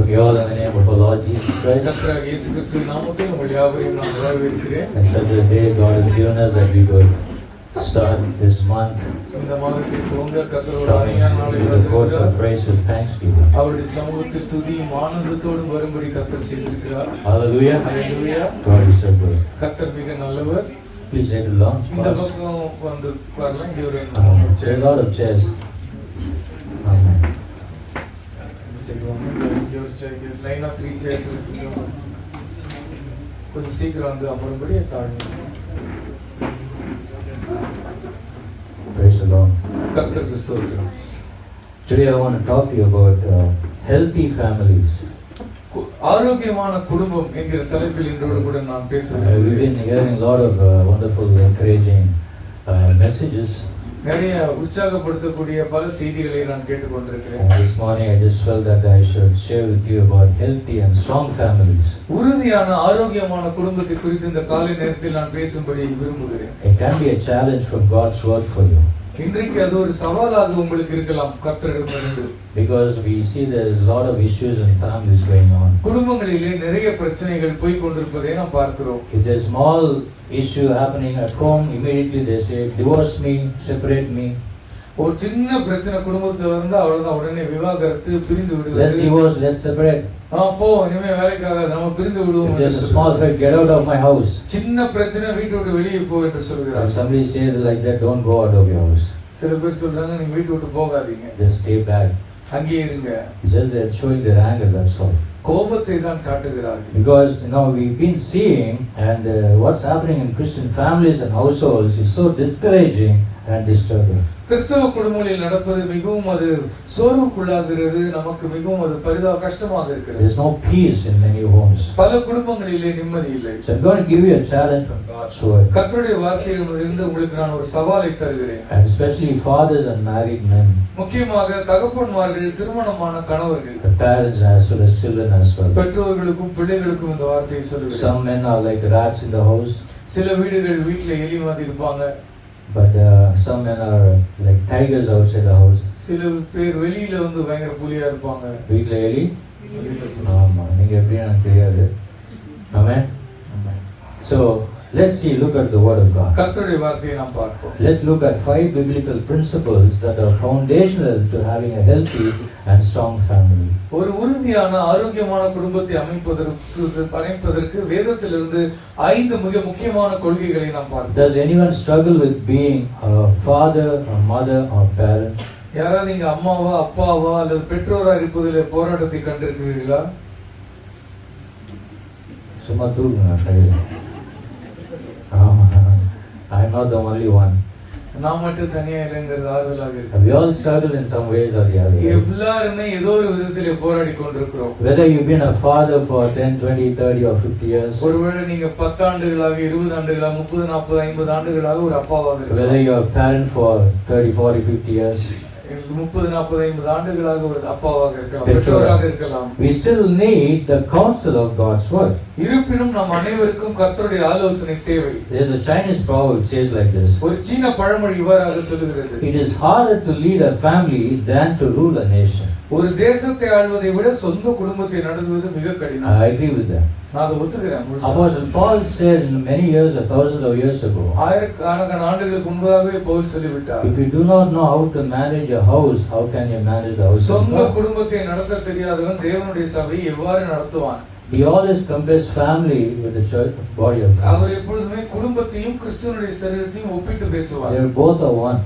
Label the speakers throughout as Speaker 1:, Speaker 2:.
Speaker 1: welcome you all in the name of our Lord Jesus Christ.
Speaker 2: கர்த்தராகிய இயேசு கிறிஸ்துவின் நாமத்தில் உங்கள் யாவரையும் நான் வரவேற்கிறேன்.
Speaker 1: And such a day God has given us that we could start this month
Speaker 2: இந்த மாதத்தை துவங்க கர்த்தரோட
Speaker 1: coming
Speaker 2: அருமையான நாளை
Speaker 1: into the courts of
Speaker 2: தந்திருக்கிறார்.
Speaker 1: praise with thanksgiving.
Speaker 2: அவருடைய சமூகத்தில் துதியும் ஆனந்தத்தோடும் வரும்படி கர்த்தர் செய்திருக்கிறார்.
Speaker 1: Hallelujah.
Speaker 2: Hallelujah.
Speaker 1: God is so good.
Speaker 2: கர்த்தர் மிக நல்லவர்.
Speaker 1: Please take the launch.
Speaker 2: இந்த பக்கம் வந்து வரலாம். இங்க ஒரு
Speaker 1: There are a lot of chairs. Amen.
Speaker 2: செய்வாங்க. இங்க ஒரு சேர் லைனா 3 சேர்ஸ் இருக்கு. கொஞ்சம் சீக்கிரம் வந்து அமரும்படி தாழ்மை.
Speaker 1: Praise the Lord.
Speaker 2: கர்த்தருக்கு ஸ்தோத்திரம்.
Speaker 1: Today I want to talk to you about healthy families.
Speaker 2: ஆரோக்கியமான குடும்பம் என்கிற தலைப்பில் இன்றோடு கூட நான் பேச
Speaker 1: We've
Speaker 2: விரும்புகிறேன்.
Speaker 1: been hearing a lot of wonderful, encouraging messages.
Speaker 2: நிறைய உற்சாகப்படுத்தக்கூடிய பல செய்திகளை நான் கேட்டுக்கொண்டிருக்கிறேன்.
Speaker 1: This morning I just felt that I should share with you about healthy and strong families.
Speaker 2: உறுதியான ஆரோக்கியமான குடும்பத்தை குறித்து இந்த காலை நேரத்தில் நான் பேசும்படி விரும்புகிறேன்.
Speaker 1: It can be a challenge from God's word for you.
Speaker 2: இன்றைக்கு அது ஒரு சவாலாக உங்களுக்கு இருக்கலாம் கர்த்தரிடமிருந்து.
Speaker 1: Because we see there's a lot of issues in families going on.
Speaker 2: குடும்பங்களிலே நிறைய பிரச்சனைகள் போய் கொண்டிருப்பதை நாம் பார்க்கிறோம்.
Speaker 1: If there's small issue happening at home, immediately they say, divorce me, separate me.
Speaker 2: ஒரு சின்ன பிரச்சனை குடும்பத்துல வந்தா அவ்வளவுதான், உடனே விவாகரத்து, பிரிந்து
Speaker 1: Let's
Speaker 2: விடுவது.
Speaker 1: divorce, let's separate.
Speaker 2: போ இனிமே வேலைக்காக நம்ம பிரிந்து விடுவோம்
Speaker 1: If
Speaker 2: என்று
Speaker 1: there's a small
Speaker 2: சொல்றாங்க.
Speaker 1: threat, get out of my house.
Speaker 2: சின்ன பிரச்சனை வீட்டை விட்டு வெளியே போ என்று
Speaker 1: If
Speaker 2: சொல்கிறார்.
Speaker 1: somebody says like that, don't go out of your house.
Speaker 2: சில பேர் சொல்றாங்க நீங்க வீட்டை விட்டு போகாதீங்க,
Speaker 1: Just stay back.
Speaker 2: அங்கேயே இருங்க.
Speaker 1: It's just they're showing their anger, that's all.
Speaker 2: கோபத்தை தான் காட்டுகிறார்கள்.
Speaker 1: Because we've been seeing and what's happening in Christian families and households is so discouraging and disturbing.
Speaker 2: கிறிஸ்தவ குடும்பங்களில் நடப்பது மிகவும் அது சோர்வுக்குள்ளாகிறது, நமக்கு மிகவும் அது கஷ்டமாக இருக்கிறது.
Speaker 1: There's no peace in many homes.
Speaker 2: பல குடும்பங்களிலே நிம்மதி இல்லை.
Speaker 1: So I'm going to give you a challenge from God's word.
Speaker 2: கர்த்தருடைய வார்த்தையிலிருந்து உங்களுக்கு நான் ஒரு சவாலை தருகிறேன்.
Speaker 1: And especially fathers and married men.
Speaker 2: முக்கியமாக தகப்பன்மார்கள், திருமணமான கணவர்கள்,
Speaker 1: The parents as well as children as well.
Speaker 2: பெற்றோர்களுக்கும் பிள்ளைகளுக்கும் இந்த வார்த்தையை சொல்லுகிறேன்.
Speaker 1: Some men are like rats in the house.
Speaker 2: சில வீடுகள் வீட்டுல எலி மாதிரி இருப்பாங்க.
Speaker 1: But some men are like tigers outside the house.
Speaker 2: சில பேர் வெளியில வந்து பயங்கர புலியா இருப்பாங்க.
Speaker 1: வீட்ல எலி? ஆமா, நீங்க எப்படி எனக்கு தெரியாது. Amen. So let's see, look at the word of God.
Speaker 2: கர்த்தருடைய வார்த்தையை நாம் பார்ப்போம்.
Speaker 1: Let's look at 5 biblical principles that are foundational to having a healthy and strong family.
Speaker 2: ஒரு உறுதியான ஆரோக்கியமான குடும்பத்தை அமைப்பதற்கு வேதத்திலிருந்து 5 மிக முக்கியமான கொள்கைகளை நாம் பார்ப்போம்.
Speaker 1: Does anyone struggle with being a father, a mother or parent?
Speaker 2: யாராவது இங்க அம்மாவா, அப்பாவா அல்லது பெற்றோரா இருப்பதிலே போராட்டத்தை கண்டிருக்கிறீர்களா?
Speaker 1: சும்மா தூக்குங்க கையில. I'm not the only one.
Speaker 2: நான் மட்டும் தனியா இல்லைங்கிறது ஆறுதலாக இருக்கு.
Speaker 1: We all struggle in some ways or the other.
Speaker 2: எல்லாருமே ஏதோ ஒரு விதத்திலே போராடி கொண்டிருக்கிறோம்.
Speaker 1: Whether you've been a father for 10, 20, 30 or 50 years.
Speaker 2: ஒருவேளை நீங்க 10 ஆண்டுகளாக, 20 ஆண்டுகளாக, 30, 40, 50 ஆண்டுகளாக ஒரு அப்பாவாக இருக்கலாம்.
Speaker 1: Whether you're a parent for 30, 40, 50 years.
Speaker 2: 30, 40, 50 ஆண்டுகளாக ஒரு அப்பாவாக இருக்கலாம், பெற்றோராக இருக்கலாம்.
Speaker 1: We still need the counsel of God's word.
Speaker 2: இருப்பினும் நம் அனைவருக்கும் கர்த்தருடைய ஆலோசனை தேவை.
Speaker 1: There's a Chinese proverb that says like this.
Speaker 2: ஒரு சீன பழமொழி இவ்வாறாக சொல்லுகிறது.
Speaker 1: It is harder to lead a family than to rule a nation.
Speaker 2: ஒரு தேசத்தை ஆள்வதை விட சொந்த குடும்பத்தை நடத்துவது மிக கடினம்.
Speaker 1: I agree with that.
Speaker 2: நான் அதை ஒத்துக்கிறேன்.
Speaker 1: Apostle Paul said many years or thousands of years ago.
Speaker 2: ஆயிரக்கணக்கான ஆண்டுகளுக்கு முன்பதாகவே பவுல் சொல்லிவிட்டார்.
Speaker 1: If you do not know how to manage a house, how can you manage the house of
Speaker 2: சொந்த
Speaker 1: God?
Speaker 2: குடும்பத்தை நடத்த தெரியாதவன் தேவனுடைய சபையை எவ்வாறு நடத்துவான்?
Speaker 1: He always compares family with the church body of
Speaker 2: our
Speaker 1: Christ.
Speaker 2: எப்பொழுதுமே குடும்பத்தையும் கிறிஸ்துவனுடைய சரீரத்தையும் ஒப்பிட்டு பேசுவார்.
Speaker 1: They both are one.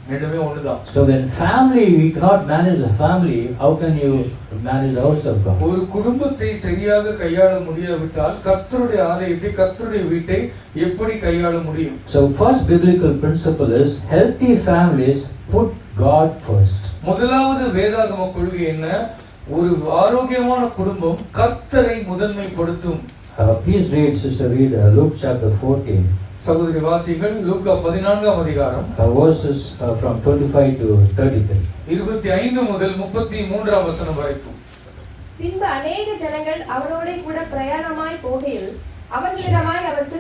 Speaker 2: ரெண்டுமே ஒண்ணுதான்.
Speaker 1: So when family, we cannot manage a family, how can you manage the house of God?
Speaker 2: ஒரு குடும்பத்தை சரியாக கையாள முடியாவிட்டால் கர்த்தருடைய ஆலயத்தை, கர்த்தருடைய வீட்டை எப்படி கையாள முடியும்?
Speaker 1: So first biblical principle is healthy families put God first.
Speaker 2: முதலாவது வேதாகம கொள்கை என்ன? ஒரு ஆரோக்கியமான குடும்பம் கர்த்தரை முதன்மைப்படுத்தும்.
Speaker 1: Please read, sister, read Luke chapter 14.
Speaker 2: சகோதரி வாசிகள் லூக்கா 14ஆம் அதிகாரம்
Speaker 1: Verses from 25 to 33.
Speaker 2: 25 முதல் 33ஆம் வசனம் வரைக்கும்.
Speaker 3: பின்பு அநேக ஜனங்கள் அவரோட கூட பிரயாணமாய் போகையில் அவர்களிடமாய் அவர்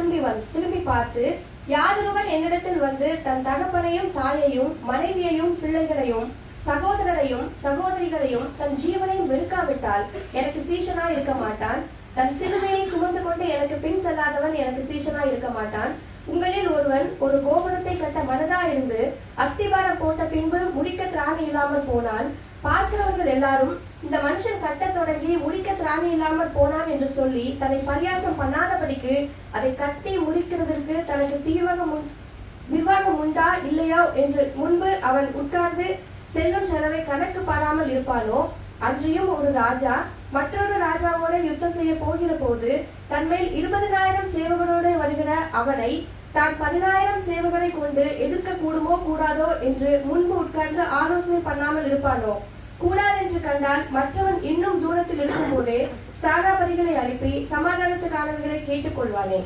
Speaker 3: திரும்பி பார்த்து, யாதொருவன் என்னிடத்தில் வந்து தன் தகப்பனையும் தாயையும் மனைவியையும் பிள்ளைகளையும் சகோதரரையும் சகோதரிகளையும் தன் ஜீவனையும் வெறுக்காவிட்டால் எனக்கு சீஷனாய் இருக்க மாட்டான். தன் சிலுவையை சுமந்து கொண்டு எனக்கு பின் செல்லாதவன் எனக்கு சீஷனாய் இருக்க மாட்டான். உங்களில் ஒருவன் ஒரு கோபுரத்தை கட்ட மனதாயிருந்து அஸ்திவாரம் போட்ட பின்பு முடிக்க திராணி இல்லாமல் போனால் பார்க்கிறவர்கள் எல்லாரும் இந்த மனுஷன் கட்ட தொடங்கி முடிக்க திராணி இல்லாமல் போனான் என்று சொல்லி தன்னை பரியாசம் பண்ணாதபடிக்கு அதை கட்டி முடிக்கிறதற்கு தனக்கு நிர்வாகம் உண்டா இல்லையோ என்று முன்பு அவன் உட்கார்ந்து செல்லும் செலவை கணக்கு பாராமல் இருப்பானோ? அன்றியும் ஒரு ராஜா மற்றொரு ராஜாவோட யுத்தம் செய்ய போகிற போது தன்மேல் 20,000 சேவகரோடு வருகிற அவனை தான் 10,000 சேவகரை கொண்டு எதிர்க்க கூடுமோ கூடாதோ என்று முன்பு உட்கார்ந்து ஆலோசனை பண்ணாமல் இருப்பானோ? கூடாதென்று கண்டால் மற்றவன் இன்னும் தூரத்தில் இருக்கும் போதே ஸ்தானாபதிகளை அனுப்பி சமாதானத்துக்கானவர்களை கேட்டுக்கொள்வானே.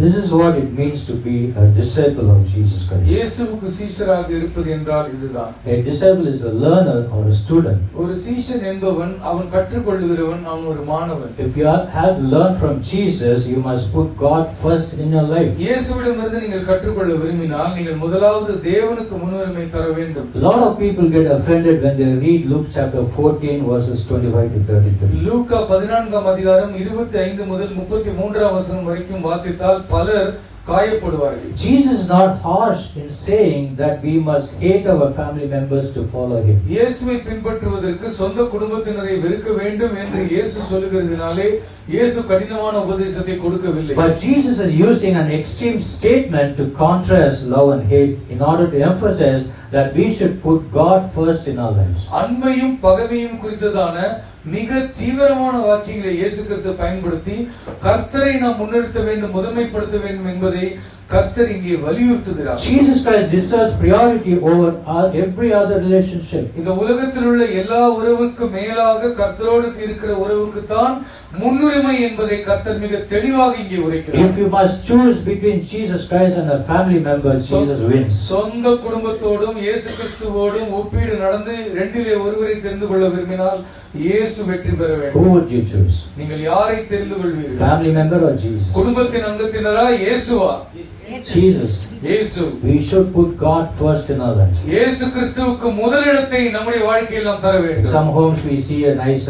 Speaker 1: This is what it means to be a disciple of Jesus Christ.
Speaker 2: இயேசுவுக்கு சீஷராக இருப்பது என்றால் இதுதான்.
Speaker 1: A disciple is a learner or a student.
Speaker 2: ஒரு சீஷன் என்பவன் அவன் கற்றுக்கொள்ளுகிறவன், அவன் ஒரு மாணவன்.
Speaker 1: If you have to learn from Jesus, you must put God first in your life.
Speaker 2: இயேசுவிடமிருந்து நீங்கள் கற்றுக்கொள்ள விரும்பினால் நீங்கள் முதலாவது தேவனுக்கு முன்னுரிமை தர வேண்டும்.
Speaker 1: A lot of people get offended when they read Luke chapter 14 verses 25 to 33.
Speaker 2: லூக்கா 14ஆம் அதிகாரம் 25 முதல் 33ஆம் வசனம் வரைக்கும் வாசித்தால் பலர் காயப்படுவார்கள்.
Speaker 1: Jesus is not harsh in saying that we must hate our family members to follow him.
Speaker 2: இயேசுவை பின்பற்றுவதற்கு சொந்த குடும்பத்தினரை வெறுக்க வேண்டும் என்று இயேசு சொல்லுகிறதினாலே இயேசு கடினமான உபதேசத்தை கொடுக்கவில்லை.
Speaker 1: But Jesus is using an extreme statement to contrast love and hate in order to emphasize that we should put God first in our lives.
Speaker 2: அன்பையும் பகைமையும் குறித்ததான மிக தீவிரமான வாக்கியங்களை இயேசு கிறிஸ்து பயன்படுத்தி கர்த்தரை நாம் முன்னிறுத்த வேண்டும், முதன்மைப்படுத்த வேண்டும் என்பதை கர்த்தர் இங்கே வலியுறுத்துகிறார்.
Speaker 1: Jesus Christ deserves priority over every other relationship.
Speaker 2: இந்த உலகத்தில் உள்ள எல்லா உறவுக்கு மேலாக கர்த்தரோடு இருக்கிற உறவுக்கு தான் முன்னுரிமை என்பதை கர்த்தர் மிக தெளிவாக இங்கே உரைக்கிறார்.
Speaker 1: If you must choose between Jesus Christ and a family member, Jesus wins.
Speaker 2: சொந்த குடும்பத்தோடும் இயேசு கிறிஸ்துவோடும் ஒப்பீடு நடந்து ரெண்டிலே ஒருவரை தெரிந்து கொள்ள விரும்பினால் இயேசு வெற்றி பெற வேண்டும்.
Speaker 1: Who would you choose?
Speaker 2: நீங்கள் யாரை தெரிந்து கொள்வீர்கள்?
Speaker 1: Family member or Jesus?
Speaker 2: குடும்பத்தின் அங்கத்தினரா இயேசுவா?
Speaker 1: Jesus.
Speaker 2: இயேசு.
Speaker 1: We should put God first in our lives.
Speaker 2: இயேசு கிறிஸ்துவுக்கு முதலிடத்தை நம்முடைய வாழ்க்கையில் நாம் தர
Speaker 1: In
Speaker 2: வேண்டும்.
Speaker 1: some homes we see a nice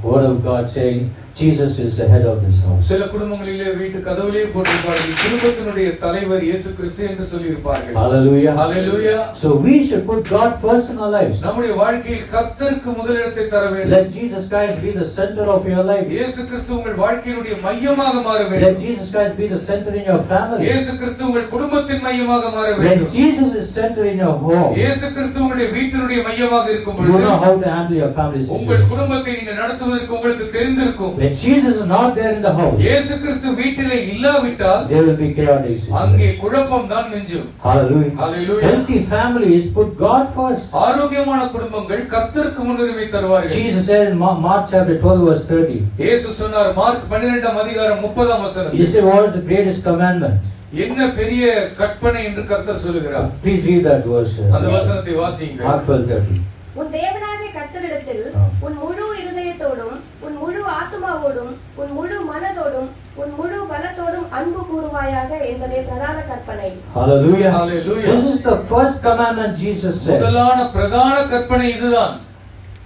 Speaker 1: word of God saying Jesus is the head of this house.
Speaker 2: சில குடும்பங்களிலே வீட்டு கதவிலே போட்டிருப்பார்கள் குடும்பத்தினுடைய தலைவர் இயேசு கிறிஸ்து என்று சொல்லி இருப்பார்கள்.
Speaker 1: Hallelujah.
Speaker 2: Hallelujah.
Speaker 1: So we should put God first in our lives.
Speaker 2: நம்முடைய வாழ்க்கையில் கர்த்தருக்கு முதலிடத்தை தர வேண்டும்.
Speaker 1: Let Jesus Christ be the center of your life.
Speaker 2: இயேசு கிறிஸ்து உங்கள் வாழ்க்கையினுடைய மையமாக மாற
Speaker 1: Let
Speaker 2: வேண்டும்.
Speaker 1: Jesus Christ be the center in your family.
Speaker 2: இயேசு கிறிஸ்து உங்கள் குடும்பத்தின் மையமாக மாற
Speaker 1: When
Speaker 2: வேண்டும்.
Speaker 1: Jesus is center in your home,
Speaker 2: இயேசு கிறிஸ்து உங்களுடைய வீட்டினுடைய மையமாக இருக்கும்
Speaker 1: you know
Speaker 2: பொழுது
Speaker 1: how to handle your family
Speaker 2: உங்கள்
Speaker 1: situation.
Speaker 2: குடும்பத்தை நீங்கள் நடத்துவதற்கு உங்களுக்கு தெரிந்திருக்கும்.
Speaker 1: When Jesus is not there in the house,
Speaker 2: இயேசு கிறிஸ்து வீட்டிலே இல்லாவிட்டால்
Speaker 1: there will be chaotic
Speaker 2: அங்கே
Speaker 1: situations.
Speaker 2: குழப்பம் தான் மிஞ்சும்.
Speaker 1: Hallelujah.
Speaker 2: Hallelujah.
Speaker 1: Healthy families put God first.
Speaker 2: ஆரோக்கியமான குடும்பங்கள் கர்த்தருக்கு முன்னுரிமை தருவார்கள்.
Speaker 1: Jesus said in Mark chapter 12 verse 30.
Speaker 2: இயேசு சொன்னார் மார்க் 12ஆம் அதிகாரம் 30ஆம் வசனம்.
Speaker 1: He said, what is the greatest commandment?
Speaker 2: என்ன பெரிய கற்பனை என்று கர்த்தர் சொல்லுகிறார்.
Speaker 1: Please read that verse.
Speaker 2: அந்த வசனத்தை வாசியுங்கள்.
Speaker 1: Mark 12:30.
Speaker 3: உன் தேவனாகிய கர்த்தரிடத்தில் உன் முழு இருதயத்தோடும் உன் முழு ஆத்துமாவோடும் உன் முழு மனதோடும் உன் முழு பலத்தோடும் அன்பு கூறுவாயாக என்பதே பிரதான கற்பனை.
Speaker 1: Hallelujah.
Speaker 2: Hallelujah.
Speaker 1: This is the first commandment Jesus said.
Speaker 2: முதலான பிரதான கற்பனை இதுதான்.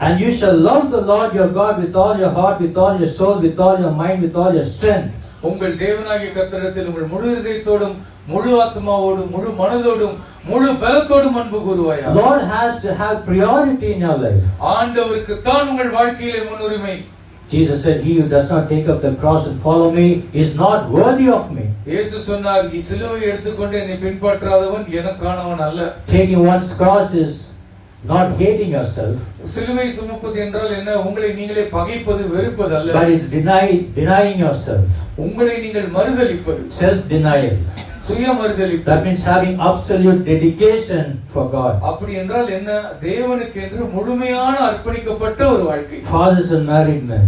Speaker 1: And you shall love the Lord your God with all your heart, with all your soul, with all your mind, with all your strength.
Speaker 2: உங்கள் தேவனாகிய கர்த்தரிடத்தில் உங்கள் முழு இதயத்தோடும் முழு ஆத்மாவோடும் முழு மனதோடும் முழு பலத்தோடும் அன்பு கூறுவாயாக.
Speaker 1: Lord has to have priority in your life.
Speaker 2: ஆண்டவருக்கு தான் உங்கள் வாழ்க்கையிலே முன்னுரிமை.
Speaker 1: Jesus said, he who does not take up the cross and follow me is not worthy of me.
Speaker 2: இயேசு சொன்னார் சிலுவையை எடுத்துக்கொண்டு என்னை பின்பற்றாதவன் எனக்கானவன் அல்ல.
Speaker 1: Taking one's cross is not hating yourself,
Speaker 2: சிலுவை சுமப்பது என்றால் என்ன? உங்களை நீங்களே பகைப்பது, வெறுப்பது அல்ல.
Speaker 1: but it's denying yourself.
Speaker 2: உங்களை நீங்கள் மறுதலிப்பது.
Speaker 1: Self-denial.
Speaker 2: சுய மறுதலிப்பு.
Speaker 1: That means having absolute dedication for God.
Speaker 2: அப்படி என்றால் என்ன? தேவனுக்கு என்று முழுமையான அர்ப்பணிக்கப்பட்ட ஒரு வாழ்க்கை.
Speaker 1: Fathers and married men,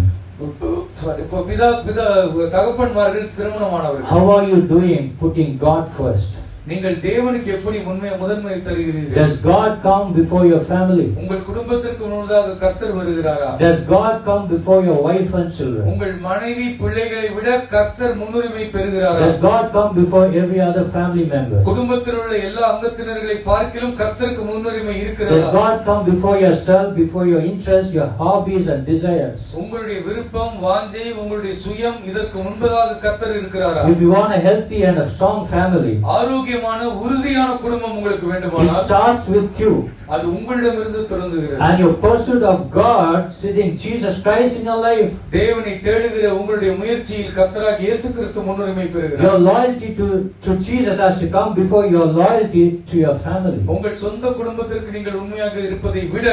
Speaker 2: தகப்பன்மார்கள் திருமணமானவர்கள்.
Speaker 1: how are you doing putting God first?
Speaker 2: நீங்கள் தேவனுக்கு எப்படி முதன்மை தருகிறீர்கள்?
Speaker 1: Does God come before your family?
Speaker 2: உங்கள் குடும்பத்திற்கு முன்னதாக கர்த்தர் வருகிறாரா?
Speaker 1: Does God come before your wife and children?
Speaker 2: உங்கள் மனைவி பிள்ளைகளை விட கர்த்தர் முன்னுரிமை பெறுகிறாரா?
Speaker 1: Does God come before every other family member?
Speaker 2: குடும்பத்தில் உள்ள எல்லா அங்கத்தினர்களை பார்க்கிலும் கர்த்தருக்கு முன்னுரிமை இருக்கிறதா?
Speaker 1: Does God come before yourself, before your interests, your hobbies and desires?
Speaker 2: உங்களுடைய விருப்பம், வாஞ்சை, உங்களுடைய சுயம் இதற்கு முன்பதாக கர்த்தர் இருக்கிறாரா?
Speaker 1: If you want a healthy and a strong family,
Speaker 2: ஆரோக்கியமான உறுதியான குடும்பம் உங்களுக்கு
Speaker 1: it
Speaker 2: வேண்டுமானால்
Speaker 1: starts with you.
Speaker 2: அது உங்களிடமிருந்து தொடங்குகிறது.
Speaker 1: And your pursuit of God, sitting Jesus Christ in your life.
Speaker 2: தேவனை தேடுகிற உங்களுடைய முயற்சியில் கர்த்தராகிய இயேசு கிறிஸ்து முன்னுரிமை பெறுகிறார்.
Speaker 1: Your loyalty to Jesus has to come before your loyalty to your family.
Speaker 2: உங்கள் சொந்த குடும்பத்திற்கு நீங்கள் உண்மையாக இருப்பதை விட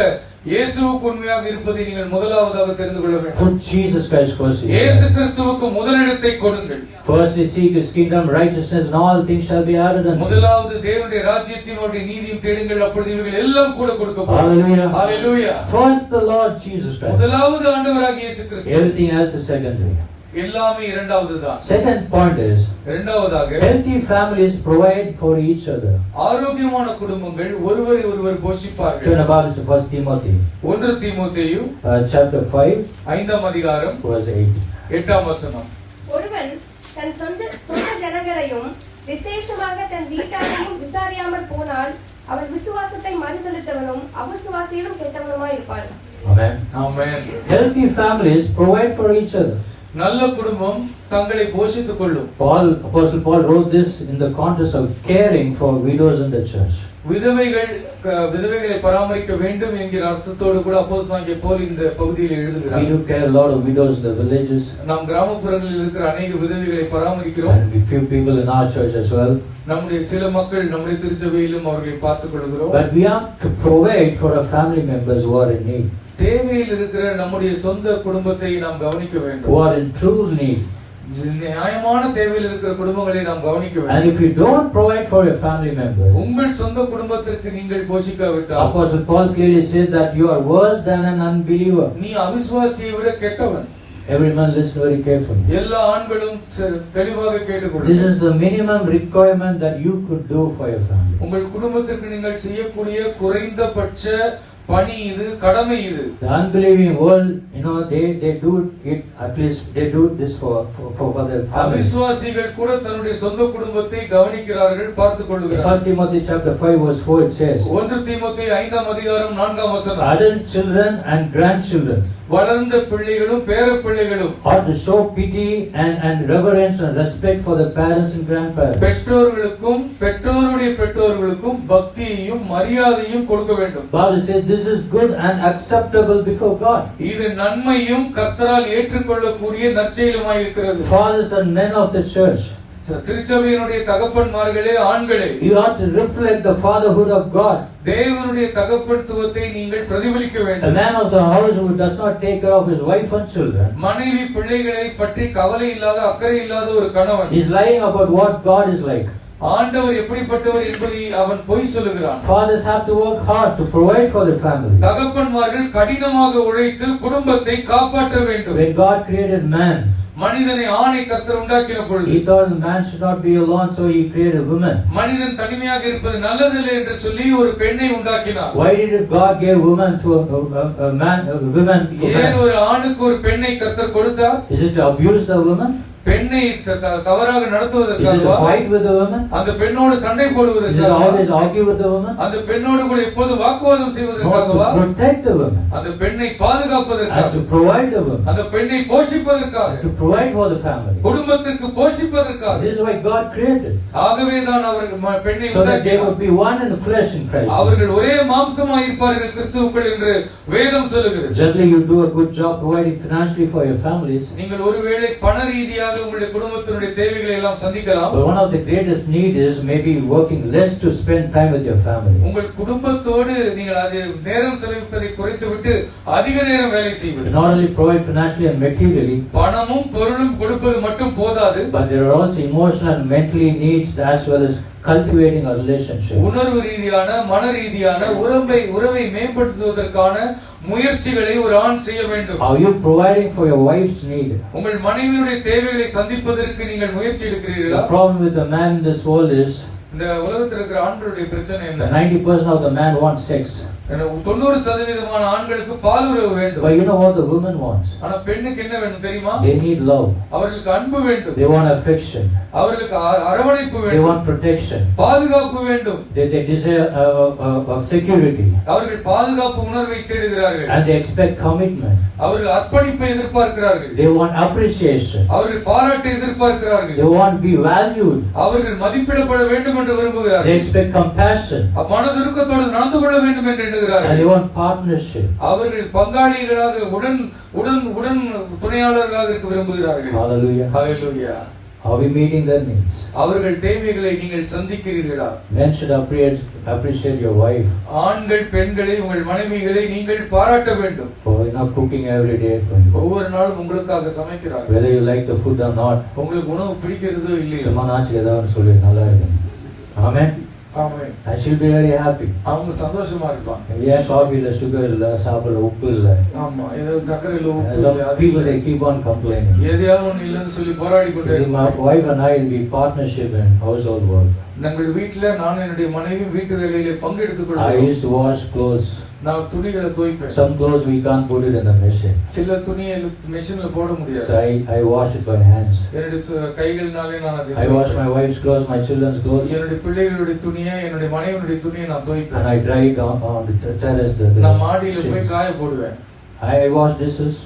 Speaker 2: இயேசுவுக்கு உண்மையாக இருப்பதை நீங்கள் முதலாவதாக தெரிந்து கொள்ள வேண்டும்.
Speaker 1: Put Jesus Christ first.
Speaker 2: இயேசு கிறிஸ்துவுக்கு முதலிடத்தை கொடுங்கள்.
Speaker 1: Firstly seek his kingdom, righteousness, and all things shall be added unto you.
Speaker 2: முதலாவது தேவனுடைய ராஜ்யத்தையும் அவருடைய நீதியையும் தேடுங்கள், அப்பொழுது இவைகள் எல்லாம் கூட கொடுக்கப்படும்.
Speaker 1: Hallelujah.
Speaker 2: Hallelujah.
Speaker 1: First the Lord Jesus Christ.
Speaker 2: முதலாவது ஆண்டவராகிய இயேசு கிறிஸ்து.
Speaker 1: Everything else is secondary.
Speaker 2: எல்லாமே இரண்டாவது தான்.
Speaker 1: Second point is,
Speaker 2: இரண்டாவதாக
Speaker 1: healthy families provide for each other.
Speaker 2: ஆரோக்கியமான குடும்பங்கள் ஒருவரை ஒருவர் போஷிப்பார்கள்.
Speaker 1: Turn about to 1 Timothy.
Speaker 2: 1 தீமோத்தேயு
Speaker 1: Chapter 5,
Speaker 2: 5ஆம் அதிகாரம்
Speaker 1: verse 8.
Speaker 2: 8ஆம் வசனம்.
Speaker 3: ஒருவன் தன் சொந்த ஜனங்களையும் விசேஷமாக தன் வீட்டாரையும் விசாரியாமல் போனால் அவன் விசுவாசத்தை மறுதலித்தவனும் அவிசுவாசியிலும் கெட்டவனுமாய் இருப்பான்.
Speaker 1: Amen.
Speaker 2: Amen.
Speaker 1: Healthy families provide for each other.
Speaker 2: நல்ல குடும்பம் தங்களை போஷித்துக் கொள்ளும்.
Speaker 1: Apostle Paul wrote this in the context of caring for widows in the church.
Speaker 2: விதவைகளை பராமரிக்க வேண்டும் என்கிற அர்த்தத்தோடு கூட அப்போஸ்தலனாகிய பவுல் இந்த பகுதியில் எழுதுகிறார்.
Speaker 1: We do care a lot of widows in the villages.
Speaker 2: நாம் கிராமப்புறங்களில் இருக்கிற अनेक விதவைகளை பராமரிக்கிறோம்.
Speaker 1: And a few people in our church as well.
Speaker 2: நம்முடைய சில மக்கள் நம்முடைய திருச்சபையிலும் அவர்களை பார்த்துக் கொள்கிறோம்.
Speaker 1: But we have to provide for our family members who are in need.
Speaker 2: தேவையில் இருக்கிற நம்முடைய சொந்த குடும்பத்தை நாம் கவனிக்க வேண்டும்.
Speaker 1: Who are in true need.
Speaker 2: நியாயமான தேவையில் இருக்கிற குடும்பங்களை நாம் கவனிக்க வேண்டும்.
Speaker 1: And if you don't provide for your family members,
Speaker 2: உங்கள் சொந்த குடும்பத்திற்கு நீங்கள் போஷிக்காவிட்டால்,
Speaker 1: Apostle Paul clearly said that you are worse than an unbeliever.
Speaker 2: நீ அவிசுவாசியை விட கெட்டவன்.
Speaker 1: Every man listen very carefully.
Speaker 2: எல்லா ஆண்களும் தெளிவாக கேட்டுக்கொள்ளுங்கள்.
Speaker 1: This is the minimum requirement that you could do for your family.
Speaker 2: உங்கள் குடும்பத்திற்கு நீங்கள் செய்யக்கூடிய குறைந்தபட்ச பணி இது, கடமை இது.
Speaker 1: The unbelieving world, they do it, at least they do this for their family.
Speaker 2: அவிசுவாசிகள் கூட தன்னுடைய சொந்த குடும்பத்தை கவனிக்கிறார்கள், பார்த்துக் கொள்கிறார்கள்.
Speaker 1: 1 Timothy chapter 5 verse 4 it says,
Speaker 2: 1 தீமோத்தேயு 5ஆம் அதிகாரம் 4ஆம் வசனம்.
Speaker 1: adult children and grandchildren
Speaker 2: வளர்ந்த பிள்ளைகளும் பேர பிள்ளைகளும்
Speaker 1: ought to show pity and reverence and respect for the parents and grandparents.
Speaker 2: பெற்றோர்களுக்கும் பெற்றோருடைய பெற்றோர்களுக்கும் பக்தியையும் மரியாதையும் கொடுக்க வேண்டும்.
Speaker 1: Bible says this is good and acceptable before God.
Speaker 2: இது நன்மையும் கர்த்தரால் ஏற்றுக்கொள்ளக்கூடிய நற்செயலுமாய் இருக்கிறது.
Speaker 1: Fathers and men of the church,
Speaker 2: திருச்சபையினுடைய தகப்பன்மார்களே, ஆண்களே,
Speaker 1: you ought to reflect the fatherhood of God.
Speaker 2: தேவனுடைய தகப்பன்துவத்தை நீங்கள் பிரதிபலிக்க
Speaker 1: A
Speaker 2: வேண்டும்.
Speaker 1: man of the house who does not take care of his wife and children
Speaker 2: மனைவி பிள்ளைகளை பற்றி கவலை இல்லாத, அக்கறை இல்லாத ஒரு கணவன்
Speaker 1: is lying about what God is like.
Speaker 2: ஆண்டவர் எப்படிப்பட்டவர் என்பதை அவன் பொய் சொல்லுகிறான்.
Speaker 1: Fathers have to work hard to provide for the family.
Speaker 2: தகப்பன்மார்கள் கடினமாக உழைத்து குடும்பத்தை காப்பாற்ற வேண்டும்.
Speaker 1: When God created man,
Speaker 2: மனிதனை ஆணை கர்த்தர் உண்டாக்கின பொழுது
Speaker 1: he thought man should not be alone, so he created woman.
Speaker 2: மனிதன் தனிமையாக இருப்பது நல்லதில்லை என்று சொல்லி ஒரு பெண்ணை உண்டாக்கினார்.
Speaker 1: Why did God give woman to a man, women to
Speaker 2: ஏன்
Speaker 1: man?
Speaker 2: ஒரு ஆணுக்கு ஒரு பெண்ணை கர்த்தர் கொடுத்தார்?
Speaker 1: Is it to abuse the woman?
Speaker 2: பெண்ணை தவறாக
Speaker 1: Is it
Speaker 2: நடத்துவதற்காகவா?
Speaker 1: to fight with the woman?
Speaker 2: அந்த பெண்ணோடு சண்டை
Speaker 1: Is it to
Speaker 2: போடுவதற்காகவா?
Speaker 1: always argue with the woman?
Speaker 2: அந்த பெண்ணோடு கூட எப்போது வாக்குவாதம்
Speaker 1: Not
Speaker 2: செய்வதற்காகவா?
Speaker 1: to protect the woman
Speaker 2: அந்த பெண்ணை
Speaker 1: and
Speaker 2: பாதுகாப்பதற்காக,
Speaker 1: to provide the woman,
Speaker 2: அந்த பெண்ணை போஷிப்பதற்காக,
Speaker 1: to provide for the family.
Speaker 2: குடும்பத்திற்கு போஷிப்பதற்காக.
Speaker 1: This is why God created,
Speaker 2: ஆகவே தான் அவர்கள் பெண்ணை
Speaker 1: so that they would
Speaker 2: உண்டாக்கினார்.
Speaker 1: be one in the flesh in Christ.
Speaker 2: அவர்கள் ஒரே மாம்சமாய் இருப்பார்கள் கிறிஸ்துவுக்குள் என்று வேதம் சொல்லுகிறது.
Speaker 1: Generally, you do a good job providing financially for your families.
Speaker 2: நீங்கள் ஒருவேளை பண ரீதியாக உங்களுடைய குடும்பத்தினுடைய தேவைகளை எல்லாம் சந்திக்கலாம்.
Speaker 1: But one of the greatest need is maybe working less to spend time with your family.
Speaker 2: உங்கள் குடும்பத்தோடு நீங்கள் அது நேரம் செலவிப்பதை குறைத்துவிட்டு அதிக நேரம் வேலை செய்வது.
Speaker 1: To not only provide financially and materially,
Speaker 2: பணமும் பொருளும் கொடுப்பது மட்டும் போதாது.
Speaker 1: but there are also emotional and mentally needs as well as cultivating a relationship.
Speaker 2: உணர்வு ரீதியான, மன ரீதியான உறவை மேம்படுத்துவதற்கான முயற்சிகளை ஒரு ஆண் செய்ய வேண்டும்.
Speaker 1: Are you providing for your wife's need?
Speaker 2: உங்கள் மனைவியுடைய தேவைகளை சந்திப்பதற்கு நீங்கள் முயற்சி எடுக்கிறீர்களா?
Speaker 1: The problem with the man in this world is
Speaker 2: இந்த உலகத்துல இருக்கிற ஆண்களுடைய பிரச்சனை என்ன?
Speaker 1: 90% of the man wants sex.
Speaker 2: 90% ஆண்களுக்கு பாலுறவு வேண்டும்.
Speaker 1: But you know what the woman wants?
Speaker 2: ஆனா பெண்ணுக்கு என்ன வேணும் தெரியுமா?
Speaker 1: They need love.
Speaker 2: அவர்களுக்கு அன்பு வேண்டும்.
Speaker 1: They want affection.
Speaker 2: அவர்களுக்கு அரவணைப்பு
Speaker 1: They
Speaker 2: வேண்டும்.
Speaker 1: want protection.
Speaker 2: பாதுகாப்பு வேண்டும்.
Speaker 1: They desire security.
Speaker 2: அவர்கள் பாதுகாப்பு உணர்வை தேடுகிறார்கள்.
Speaker 1: And they expect commitment.
Speaker 2: அவர்கள் அர்ப்பணிப்பை எதிர்பார்க்கிறார்கள்.
Speaker 1: They want appreciation.
Speaker 2: அவர்கள் பாராட்டை எதிர்பார்க்கிறார்கள்.
Speaker 1: They want to be valued.
Speaker 2: அவர்கள் மதிப்பிடப்பட வேண்டும் என்று
Speaker 1: They
Speaker 2: விரும்புகிறார்கள்.
Speaker 1: expect compassion.
Speaker 2: மனதுருக்கத்தோடு நடந்து கொள்ள வேண்டும் என்று
Speaker 1: And
Speaker 2: எண்ணுகிறார்கள்.
Speaker 1: they want partnership.
Speaker 2: அவர்கள் பங்காளிகளாக உடன் துணையாளர்களாக இருக்க விரும்புகிறார்கள்.
Speaker 1: Hallelujah.
Speaker 2: Hallelujah.
Speaker 1: Are we meeting their needs?
Speaker 2: அவர்கள் தேவைகளை நீங்கள் சந்திக்கிறீர்களா?
Speaker 1: Men should appreciate your wife
Speaker 2: ஆண்கள் பெண்களை உங்கள் மனைவிகளை நீங்கள் பாராட்ட வேண்டும்.
Speaker 1: for cooking every day for you.
Speaker 2: ஒவ்வொரு நாளும் உங்களுக்காக சமைக்கிறார்கள்.
Speaker 1: Whether you like the food or not.
Speaker 2: உங்களுக்கு உணவு பிடிக்கிறதோ இல்லையோ.
Speaker 1: சும்மானாச்சு ஏதாவது சொல்லி நல்லா இருக்கு. Amen.
Speaker 2: Amen.
Speaker 1: I should be very happy.
Speaker 2: அவங்க சந்தோஷமா இருப்பாங்க.
Speaker 1: ஏன் காஃபில சுகர் இல்ல, சாப்பிட உப்பு இல்ல.
Speaker 2: ஆமா, ஏதோ சக்கரையில உப்பு இல்ல.
Speaker 1: People they keep on complaining.
Speaker 2: ஏதாவது ஒண்ணு இல்லன்னு சொல்லி போராடி கொண்டே
Speaker 1: My
Speaker 2: இருப்பாங்க.
Speaker 1: wife and I will be partnership in household work.
Speaker 2: நாங்கள் வீட்ல நான் என்னுடைய மனைவி வீட்டு வேலையில பங்கெடுத்துக்
Speaker 1: I
Speaker 2: கொள்வோம்.
Speaker 1: used to wash clothes.
Speaker 2: நான் துணிகளை துவைப்பேன்.
Speaker 1: Some clothes we can't put it in the machine.
Speaker 2: சில துணியை மெஷின்ல போட முடியாது.
Speaker 1: So I wash it by hands.
Speaker 2: என்னுடைய கைகளினாலே நான் அதை
Speaker 1: I wash my wife's clothes, my children's clothes.
Speaker 2: என்னுடைய பிள்ளைகளுடைய துணியை என்னுடைய மனைவியுடைய துணியை நான்
Speaker 1: And
Speaker 2: துவைப்பேன்.
Speaker 1: I dry it on the terrace.
Speaker 2: நான் மாடியில போய் காய போடுவேன்.
Speaker 1: I wash dishes.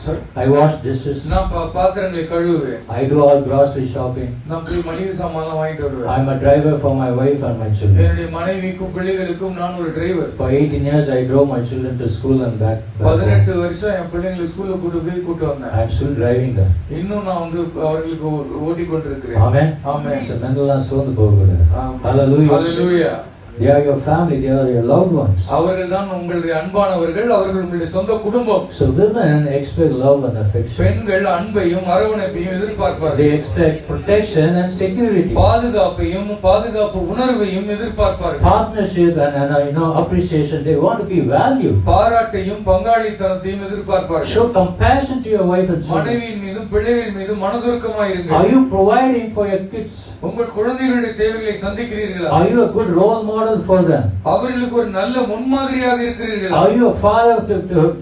Speaker 2: Sorry?
Speaker 1: I wash dishes.
Speaker 2: நான் பாத்திரங்களை கழுவுவேன்.
Speaker 1: I do all grocery shopping.
Speaker 2: நான் போய் மளிகை சாமான்லாம் வாங்கிட்டு வருவேன்.
Speaker 1: I'm a driver for my wife and my children.
Speaker 2: என்னுடைய மனைவிக்கும் பிள்ளைகளுக்கும் நான் ஒரு driver.
Speaker 1: For 18 years I drove my children to school and back.
Speaker 2: 18 வருஷம் என் பிள்ளைகளை ஸ்கூல்ல கூட்டி வந்தேன்.
Speaker 1: I'm still driving them.
Speaker 2: இன்னும் நான் அவர்களுக்கு ஓட்டி கொண்டிருக்கிறேன்.
Speaker 1: Amen.
Speaker 2: Amen.
Speaker 1: So மெண்டலாம் சோர்ந்து போகக்கூடாது. Hallelujah.
Speaker 2: Hallelujah.
Speaker 1: They are your family, they are your loved ones.
Speaker 2: அவர்கள் தான் உங்களுடைய அன்பானவர்கள், அவர்கள் உங்களுடைய சொந்த குடும்பம்.
Speaker 1: So women expect love and affection.
Speaker 2: பெண்கள் அன்பையும் அரவணைப்பையும் எதிர்பார்ப்பார்கள்.
Speaker 1: They expect protection and security.
Speaker 2: பாதுகாப்பையும் பாதுகாப்பு உணர்வையும் எதிர்பார்ப்பார்கள்.
Speaker 1: Partnership and appreciation. They want to be valued.
Speaker 2: பாராட்டையும் பங்காளித்தனத்தையும் எதிர்பார்ப்பார்கள்.
Speaker 1: Show compassion to your wife and children.
Speaker 2: மனைவியின் மீதும் பிள்ளைகள் மீதும் மனதுருக்கமாய் இருங்கள்.
Speaker 1: Are you providing for your kids?
Speaker 2: உங்கள் குழந்தைகளுடைய தேவைகளை சந்திக்கிறீர்களா?
Speaker 1: Are you a good role model for them?
Speaker 2: அவர்களுக்கு ஒரு நல்ல முன்மாதிரியாக இருக்கிறீர்களா?
Speaker 1: Are you a father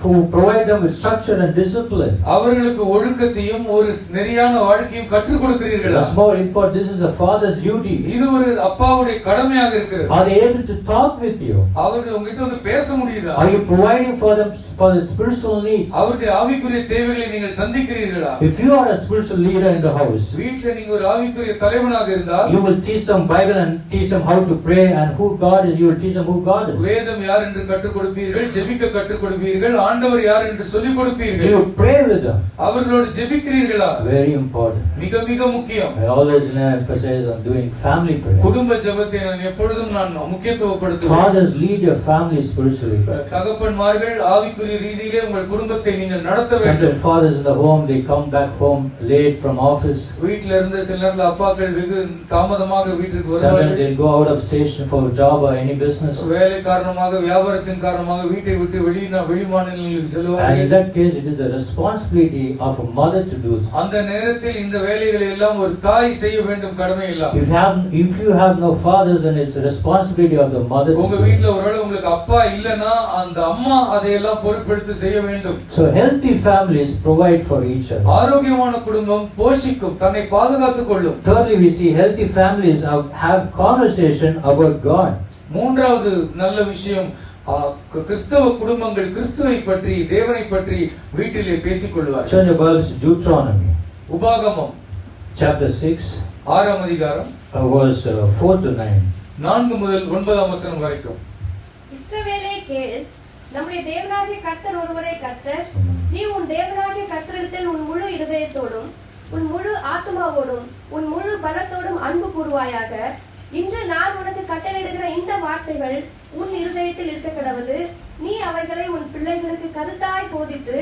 Speaker 1: to provide them with structure and discipline?
Speaker 2: அவர்களுக்கு ஒழுக்கத்தையும் ஒரு நெறியான வாழ்க்கையும் கற்றுக் கொடுக்கிறீர்களா?
Speaker 1: That's more important. This is a father's duty.
Speaker 2: இது ஒரு அப்பாவுடைய கடமையாக இருக்கிறது.
Speaker 1: Are they able to talk with you?
Speaker 2: அவர்கள் உங்ககிட்ட வந்து பேச முடியுதா?
Speaker 1: Are you providing for them for their spiritual needs?
Speaker 2: அவருடைய ஆவிக்குரிய தேவைகளை நீங்கள் சந்திக்கிறீர்களா?
Speaker 1: If you are a spiritual leader in the house,
Speaker 2: வீட்டில் நீங்க ஒரு ஆவிக்குரிய தலைவனாக இருந்தால்
Speaker 1: you will teach them Bible and teach them how to pray and who God is. You will teach them who God is.
Speaker 2: வேதம் யார் என்று கற்றுக் கொடுப்பீர்கள், ஜெபிக்க கற்றுக் கொடுப்பீர்கள், ஆண்டவர் யார் என்று சொல்லிக்
Speaker 1: Do
Speaker 2: கொடுப்பீர்கள்.
Speaker 1: you pray with them?
Speaker 2: அவர்களோடு ஜெபிக்கிறீர்களா?
Speaker 1: Very important.
Speaker 2: மிக மிக முக்கியம்.
Speaker 1: I always emphasize on doing family prayer.
Speaker 2: குடும்ப ஜெபத்தை நான் எப்பொழுதும் நான் முக்கியத்துவப்படுத்துவேன்.
Speaker 1: Fathers, lead your family spiritually.
Speaker 2: தகப்பன்மார்கள் ஆவிக்குரிய ரீதியிலே உங்கள் குடும்பத்தை நீங்கள் நடத்த வேண்டும்.
Speaker 1: Sometimes fathers in the home, they come back home late from office.
Speaker 2: வீட்ல இருந்து சில நேரத்துல அப்பாக்கள் வெகு தாமதமாக வீட்டுக்கு
Speaker 1: Sometimes
Speaker 2: வருவார்கள்.
Speaker 1: they go out of station for a job or any business.
Speaker 2: வேலை காரணமாக வியாபாரத்தின் காரணமாக வீட்டை விட்டு வெளிமாநிலங்களுக்கு
Speaker 1: And in
Speaker 2: செல்வார்கள்.
Speaker 1: that case, it is the responsibility of a mother to do so.
Speaker 2: அந்த நேரத்தில் இந்த வேலைகளை எல்லாம் ஒரு தாய் செய்ய வேண்டும், கடமை எல்லாம்.
Speaker 1: If you have no fathers, then it's the responsibility of the mother.
Speaker 2: உங்க வீட்ல ஒருவேளை உங்களுக்கு அப்பா இல்லனா அந்த அம்மா அதையெல்லாம் பொறுப்பெடுத்து செய்ய வேண்டும்.
Speaker 1: So healthy families provide for each other.
Speaker 2: ஆரோக்கியமான குடும்பம் போஷிக்கும், தன்னை பாதுகாத்துக் கொள்ளும்.
Speaker 1: Thirdly, we see healthy families have conversation about God.
Speaker 2: மூன்றாவது நல்ல விஷயம், கிறிஸ்தவ குடும்பங்கள் கிறிஸ்துவை பற்றி, தேவனை பற்றி வீட்டிலே பேசிக் கொள்வார்கள்.
Speaker 1: Turn your Bibles to Deuteronomy.
Speaker 2: உபாகமம்
Speaker 1: Chapter 6,
Speaker 2: 6ஆம் அதிகாரம்
Speaker 1: verse 4 to 9.
Speaker 2: 4 முதல் 9ஆம் வசனம் வரைக்கும்.
Speaker 3: இஸ்ரவேலே கேள், நம்முடைய தேவனாகிய கர்த்தர் ஒருவரே கர்த்தர். நீ உன் தேவனாகிய கர்த்தரிடத்தில் உன் முழு இருதயத்தோடும் உன் முழு ஆத்துமாவோடும் உன் முழு பலத்தோடும் அன்பு கூறுவாயாக. இன்று நான் உனக்கு கட்டளையிடுகிற இந்த வார்த்தைகள் உன் இருதயத்தில் இருக்க கடவது. நீ அவைகளை உன் பிள்ளைகளுக்கு கருத்தாய் போதித்து,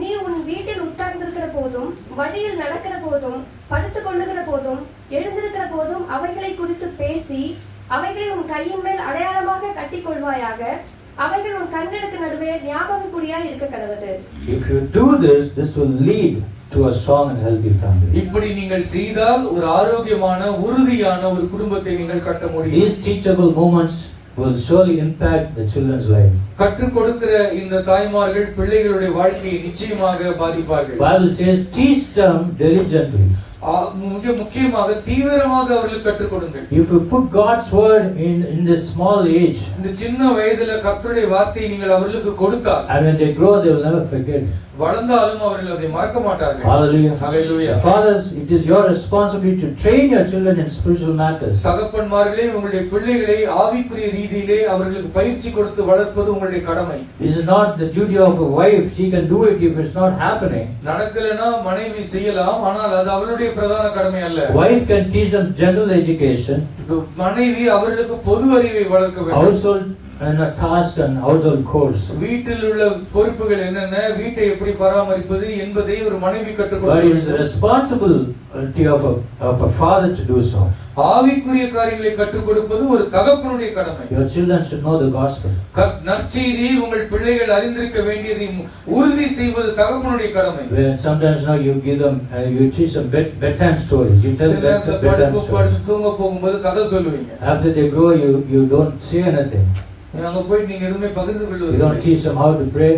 Speaker 3: நீ உன் வீட்டில் உட்கார்ந்திருக்கிற போதும், வழியில் நடக்கிற போதும், படுத்துக் கொள்ளுகிற போதும், எழுந்திருக்கிற போதும் அவைகளை குறித்து பேசி, அவைகளை உன் கையின் மேல் அடையாளமாக கட்டிக் கொள்வாயாக. அவைகள் உன் கண்களுக்கு நடுவே ஞாபக குறியாய் இருக்க கடவது.
Speaker 1: If you do this, this will lead to a strong and healthy family.
Speaker 2: இப்படி நீங்கள் செய்தால் ஒரு ஆரோக்கியமான உறுதியான ஒரு குடும்பத்தை நீங்கள் கட்ட முடியும்.
Speaker 1: These teachable moments will surely impact the children's life.
Speaker 2: கற்றுக் கொடுக்கிற இந்த தாய்மார்கள் பிள்ளைகளுடைய வாழ்க்கையை நிச்சயமாக பாதிப்பார்கள்.
Speaker 1: Bible says, teach them diligently.
Speaker 2: மிக முக்கியமாக தீவிரமாக அவர்களுக்கு கற்றுக் கொடுங்கள்.
Speaker 1: If you put God's word in this small age,
Speaker 2: இந்த சின்ன வயதில கர்த்தருடைய வார்த்தையை நீங்கள் அவர்களுக்கு கொடுத்தால்,
Speaker 1: and when they grow, they will never forget.
Speaker 2: வளர்ந்தாலும் அவர்கள் அதை மறக்க மாட்டார்கள்.
Speaker 1: Hallelujah.
Speaker 2: Hallelujah.
Speaker 1: So fathers, it is your responsibility to train your children in spiritual matters.
Speaker 2: தகப்பன்மார்களே, உங்களுடைய பிள்ளைகளை ஆவிக்குரிய ரீதியிலே அவர்களுக்கு பயிற்சி கொடுத்து வளர்ப்பது உங்களுடைய கடமை.
Speaker 1: It is not the duty of a wife. She can do it if it's not happening.
Speaker 2: நடக்கலனா மனைவி செய்யலாம், ஆனால் அது அவளுடைய பிரதான கடமை அல்ல.
Speaker 1: Wife can teach them general education.
Speaker 2: மனைவி அவர்களுக்கு பொது அறிவை வளர்க்க வேண்டும்.
Speaker 1: Household and a task and household chores.
Speaker 2: வீட்டில் உள்ள பொறுப்புகள் என்னென்ன, வீட்டை எப்படி பராமரிப்பது என்பதை ஒரு மனைவி கற்றுக் கொடுக்க
Speaker 1: But it is the
Speaker 2: வேண்டும்.
Speaker 1: responsibility of a father to do so.
Speaker 2: ஆவிக்குரிய காரியங்களை கற்றுக் கொடுப்பது ஒரு தகப்பனுடைய கடமை.
Speaker 1: Your children should know the gospel.
Speaker 2: நற்செய்தியை உங்கள் பிள்ளைகள் அறிந்திருக்க வேண்டியதை உறுதி செய்வது தகப்பனுடைய கடமை.
Speaker 1: When sometimes now you give them, you teach them bedtime stories. You tell them bedtime stories.
Speaker 2: தூங்க போகும்போது கதை சொல்லுவீங்க.
Speaker 1: After they grow, you don't say anything.
Speaker 2: அங்க போய் நீங்க எதுவுமே பகிர்ந்து
Speaker 1: You
Speaker 2: கொள்வதில்லை.
Speaker 1: don't teach them how to pray.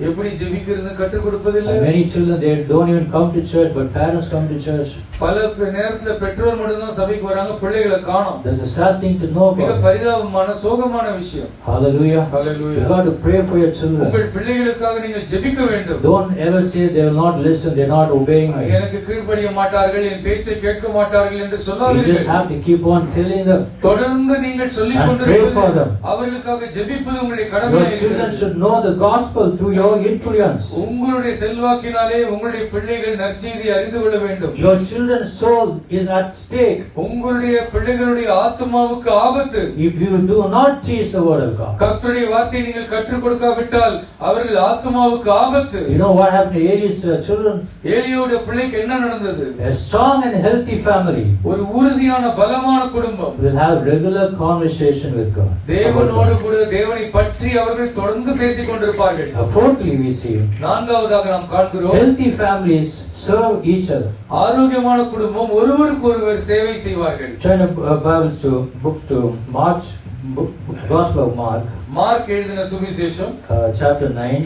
Speaker 2: எப்படி ஜெபிக்கிறது கற்றுக் கொடுப்பதில்லை.
Speaker 1: Many children, they don't even come to church, but parents come to church.
Speaker 2: பல நேரத்துல பெற்றோர் மட்டும் தான் சபைக்கு வராங்க, பிள்ளைகளை காணோம்.
Speaker 1: That's a sad thing to know
Speaker 2: மிக
Speaker 1: about.
Speaker 2: பரிதாபமான சோகமான விஷயம்.
Speaker 1: Hallelujah.
Speaker 2: Hallelujah.
Speaker 1: You got to pray for your children.
Speaker 2: உங்கள் பிள்ளைகளுக்காக நீங்கள் ஜெபிக்க வேண்டும்.
Speaker 1: Don't ever say they will not listen, they are not obeying me.
Speaker 2: எனக்கு கீழ்ப்படிய மாட்டார்கள், என் பேச்சை கேட்க மாட்டார்கள் என்று
Speaker 1: You just
Speaker 2: சொல்லாதீர்கள்.
Speaker 1: have to keep on telling them.
Speaker 2: தொடர்ந்து நீங்கள் சொல்லிக்
Speaker 1: And pray for
Speaker 2: கொண்டிருப்பது,
Speaker 1: them.
Speaker 2: அவர்களுக்காக ஜெபிப்பது உங்களுடைய
Speaker 1: Your
Speaker 2: கடமையாக
Speaker 1: children
Speaker 2: இருக்கிறது.
Speaker 1: should know the gospel through your influence.
Speaker 2: உங்களுடைய செல்வாக்கினாலே உங்களுடைய பிள்ளைகள் நற்செய்தியை அறிந்து கொள்ள வேண்டும்.
Speaker 1: Your children's soul is at stake
Speaker 2: உங்களுடைய பிள்ளைகளுடைய ஆத்மாவுக்கு ஆபத்து.
Speaker 1: if you do not teach the word of God.
Speaker 2: கர்த்தருடைய வார்த்தையை நீங்கள் கற்றுக் கொடுக்காவிட்டால் அவர்கள் ஆத்மாவுக்கு ஆபத்து.
Speaker 1: You know what happened to Eli's children?
Speaker 2: ஏலியோட பிள்ளைக்கு என்ன நடந்தது?
Speaker 1: A strong and healthy family
Speaker 2: ஒரு உறுதியான பலமான குடும்பம்
Speaker 1: will have regular conversation with God.
Speaker 2: தேவனோடு கூட தேவனை பற்றி அவர்கள் தொடர்ந்து பேசிக் கொண்டிருப்பார்கள்.
Speaker 1: Fourthly, we see
Speaker 2: நான்காவதாக நாம் காண்கிறோம்,
Speaker 1: healthy families serve each other.
Speaker 2: ஆரோக்கியமான குடும்பம் ஒருவருக்கு ஒருவர் சேவை செய்வார்கள்.
Speaker 1: Turn Bibles to Mark, Gospel of Mark,
Speaker 2: mark எழுதின சுவிசேஷம்
Speaker 1: chapter 9,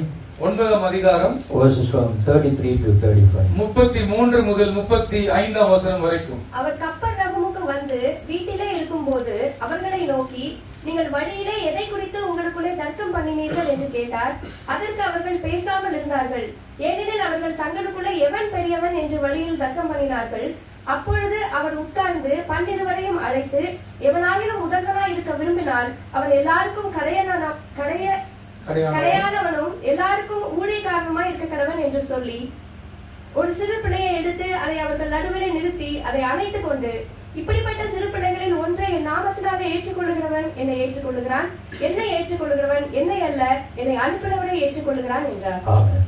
Speaker 2: 9ஆம் அதிகாரம்
Speaker 1: verses from 33 to 35.
Speaker 2: 33 முதல் 35 வசனம் வரைக்கும்.
Speaker 3: அவர் கப்பர்நகமுக்கு வந்து வீட்டிலே இருக்கும்போது அவர்களை நோக்கி, நீங்கள் வழியிலே எதை குறித்து உங்களுக்குள்ளே தர்க்கம் பண்ணினீர்கள் என்று கேட்டார். அதற்கு அவர்கள் பேசாமல் இருந்தார்கள். ஏனெனில் அவர்கள் தங்களுக்குள்ளே எவன் பெரியவன் என்று வழியில் தர்க்கம் பண்ணினார்கள். அப்பொழுது அவர் உட்கார்ந்து 12 அழைத்து, எவனாகிலும் முதல்வனாய் இருக்க விரும்பினால் அவன் எல்லாருக்கும் கடையானவனும் எல்லாருக்கும் ஊழியக்காரனுமாய் இருக்க கடவன் என்று சொல்லி, ஒரு சிறு பிள்ளையை எடுத்து அதை அவர்கள் நடுவிலே நிறுத்தி அதை அணைத்துக் கொண்டு, இப்படிப்பட்ட சிறு பிள்ளைகளில் ஒன்றை என் நாமத்தினாலே ஏற்றுக்கொள்ளுகிறவன் என்னை ஏற்றுக்கொள்ளுகிறான், என்னை ஏற்றுக்கொள்ளுகிறவன் என்னை அல்ல என்னை அனுப்பினவரை ஏற்றுக்கொள்ளுகிறான் என்றார்.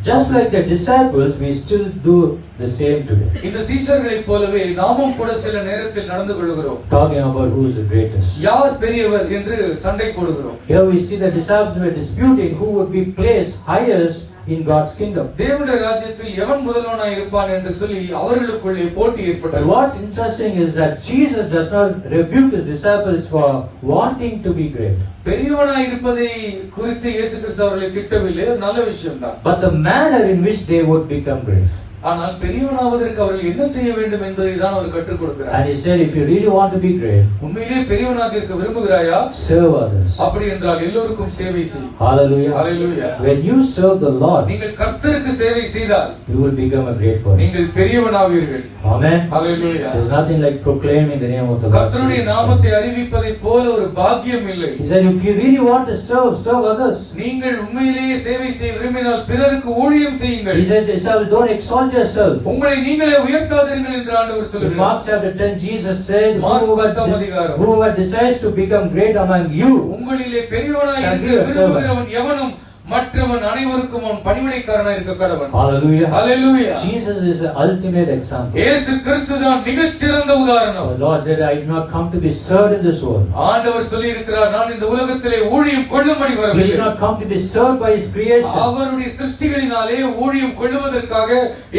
Speaker 1: Just like the disciples, we still do the same today.
Speaker 2: இந்த சீஷர்களைப் போலவே நாமும் கூட சில நேரத்தில் நடந்து கொள்கிறோம்.
Speaker 1: Talking about who is the greatest.
Speaker 2: யார் பெரியவர் என்று சண்டை போடுகிறோம்.
Speaker 1: Here we see the disciples were disputing who would be placed highest in God's kingdom.
Speaker 2: தேவனுடைய ராஜ்யத்தில் எவன் முதல்வனாய் இருப்பான் என்று சொல்லி அவர்களுக்குள்ளே போட்டி ஏற்பட்டது.
Speaker 1: But what's interesting is that Jesus does not rebuke his disciples for wanting to be great.
Speaker 2: பெரியவனாய் இருப்பதை குறித்து இயேசு கிறிஸ்து அவர்களை திட்டவில்லை, அது நல்ல விஷயம்தான்.
Speaker 1: But the manner in which they would become great.
Speaker 2: ஆனால் பெரியவனாவதற்கு அவர்கள் என்ன செய்ய வேண்டும் என்பதை தான் அவர் கற்றுக் கொடுக்கிறார்.
Speaker 1: And he said, if you really want to be great,
Speaker 2: உண்மையிலே பெரியவனாக இருக்க விரும்புகிறாயா?
Speaker 1: serve others.
Speaker 2: அப்படி என்றால் எல்லோருக்கும் சேவை செய்.
Speaker 1: Hallelujah.
Speaker 2: Hallelujah.
Speaker 1: When you serve the Lord,
Speaker 2: நீங்கள் கர்த்தருக்கு சேவை செய்தால்
Speaker 1: you will become a great person.
Speaker 2: நீங்கள் பெரியவனாவீர்கள்.
Speaker 1: Amen.
Speaker 2: Hallelujah.
Speaker 1: There's nothing like proclaiming the name of the Lord.
Speaker 2: கர்த்தருடைய நாமத்தை அறிவிப்பதை போல ஒரு பாக்கியம் இல்லை.
Speaker 1: He said, if you really want to serve others.
Speaker 2: நீங்கள் உண்மையிலேயே சேவை செய்ய விரும்பினால் பிறருக்கு ஊழியம் செய்யுங்கள்.
Speaker 1: He said, disciple, don't exalt yourself.
Speaker 2: உங்களை நீங்களே உயர்த்தாதீர்கள் என்று ஆண்டவர்
Speaker 1: In
Speaker 2: சொல்கிறார்.
Speaker 1: Mark chapter 10, Jesus said,
Speaker 2: அதிகாரம்.
Speaker 1: whoever decides to become great among you
Speaker 2: உங்களிலே பெரியவனாய் இருக்க விரும்புகிறவன் எவனும் மற்றவன் அனைவருக்கும் அவன் பணிவிடைக்காரனாய் இருக்க கடவன்.
Speaker 1: Hallelujah.
Speaker 2: Hallelujah.
Speaker 1: Jesus is the ultimate example.
Speaker 2: இயேசு கிறிஸ்து தான் மிகச்சிறந்த உதாரணம்.
Speaker 1: The Lord said, I did not come to be served in this world.
Speaker 2: ஆண்டவர் சொல்லி இருக்கிறார், நான் இந்த உலகத்திலே ஊழியம் கொள்ளும்படி
Speaker 1: He
Speaker 2: வரவில்லை.
Speaker 1: did not come to be served by his creation,
Speaker 2: அவருடைய சிருஷ்டிகளினாலே ஊழியம் கொள்ளுவதற்காக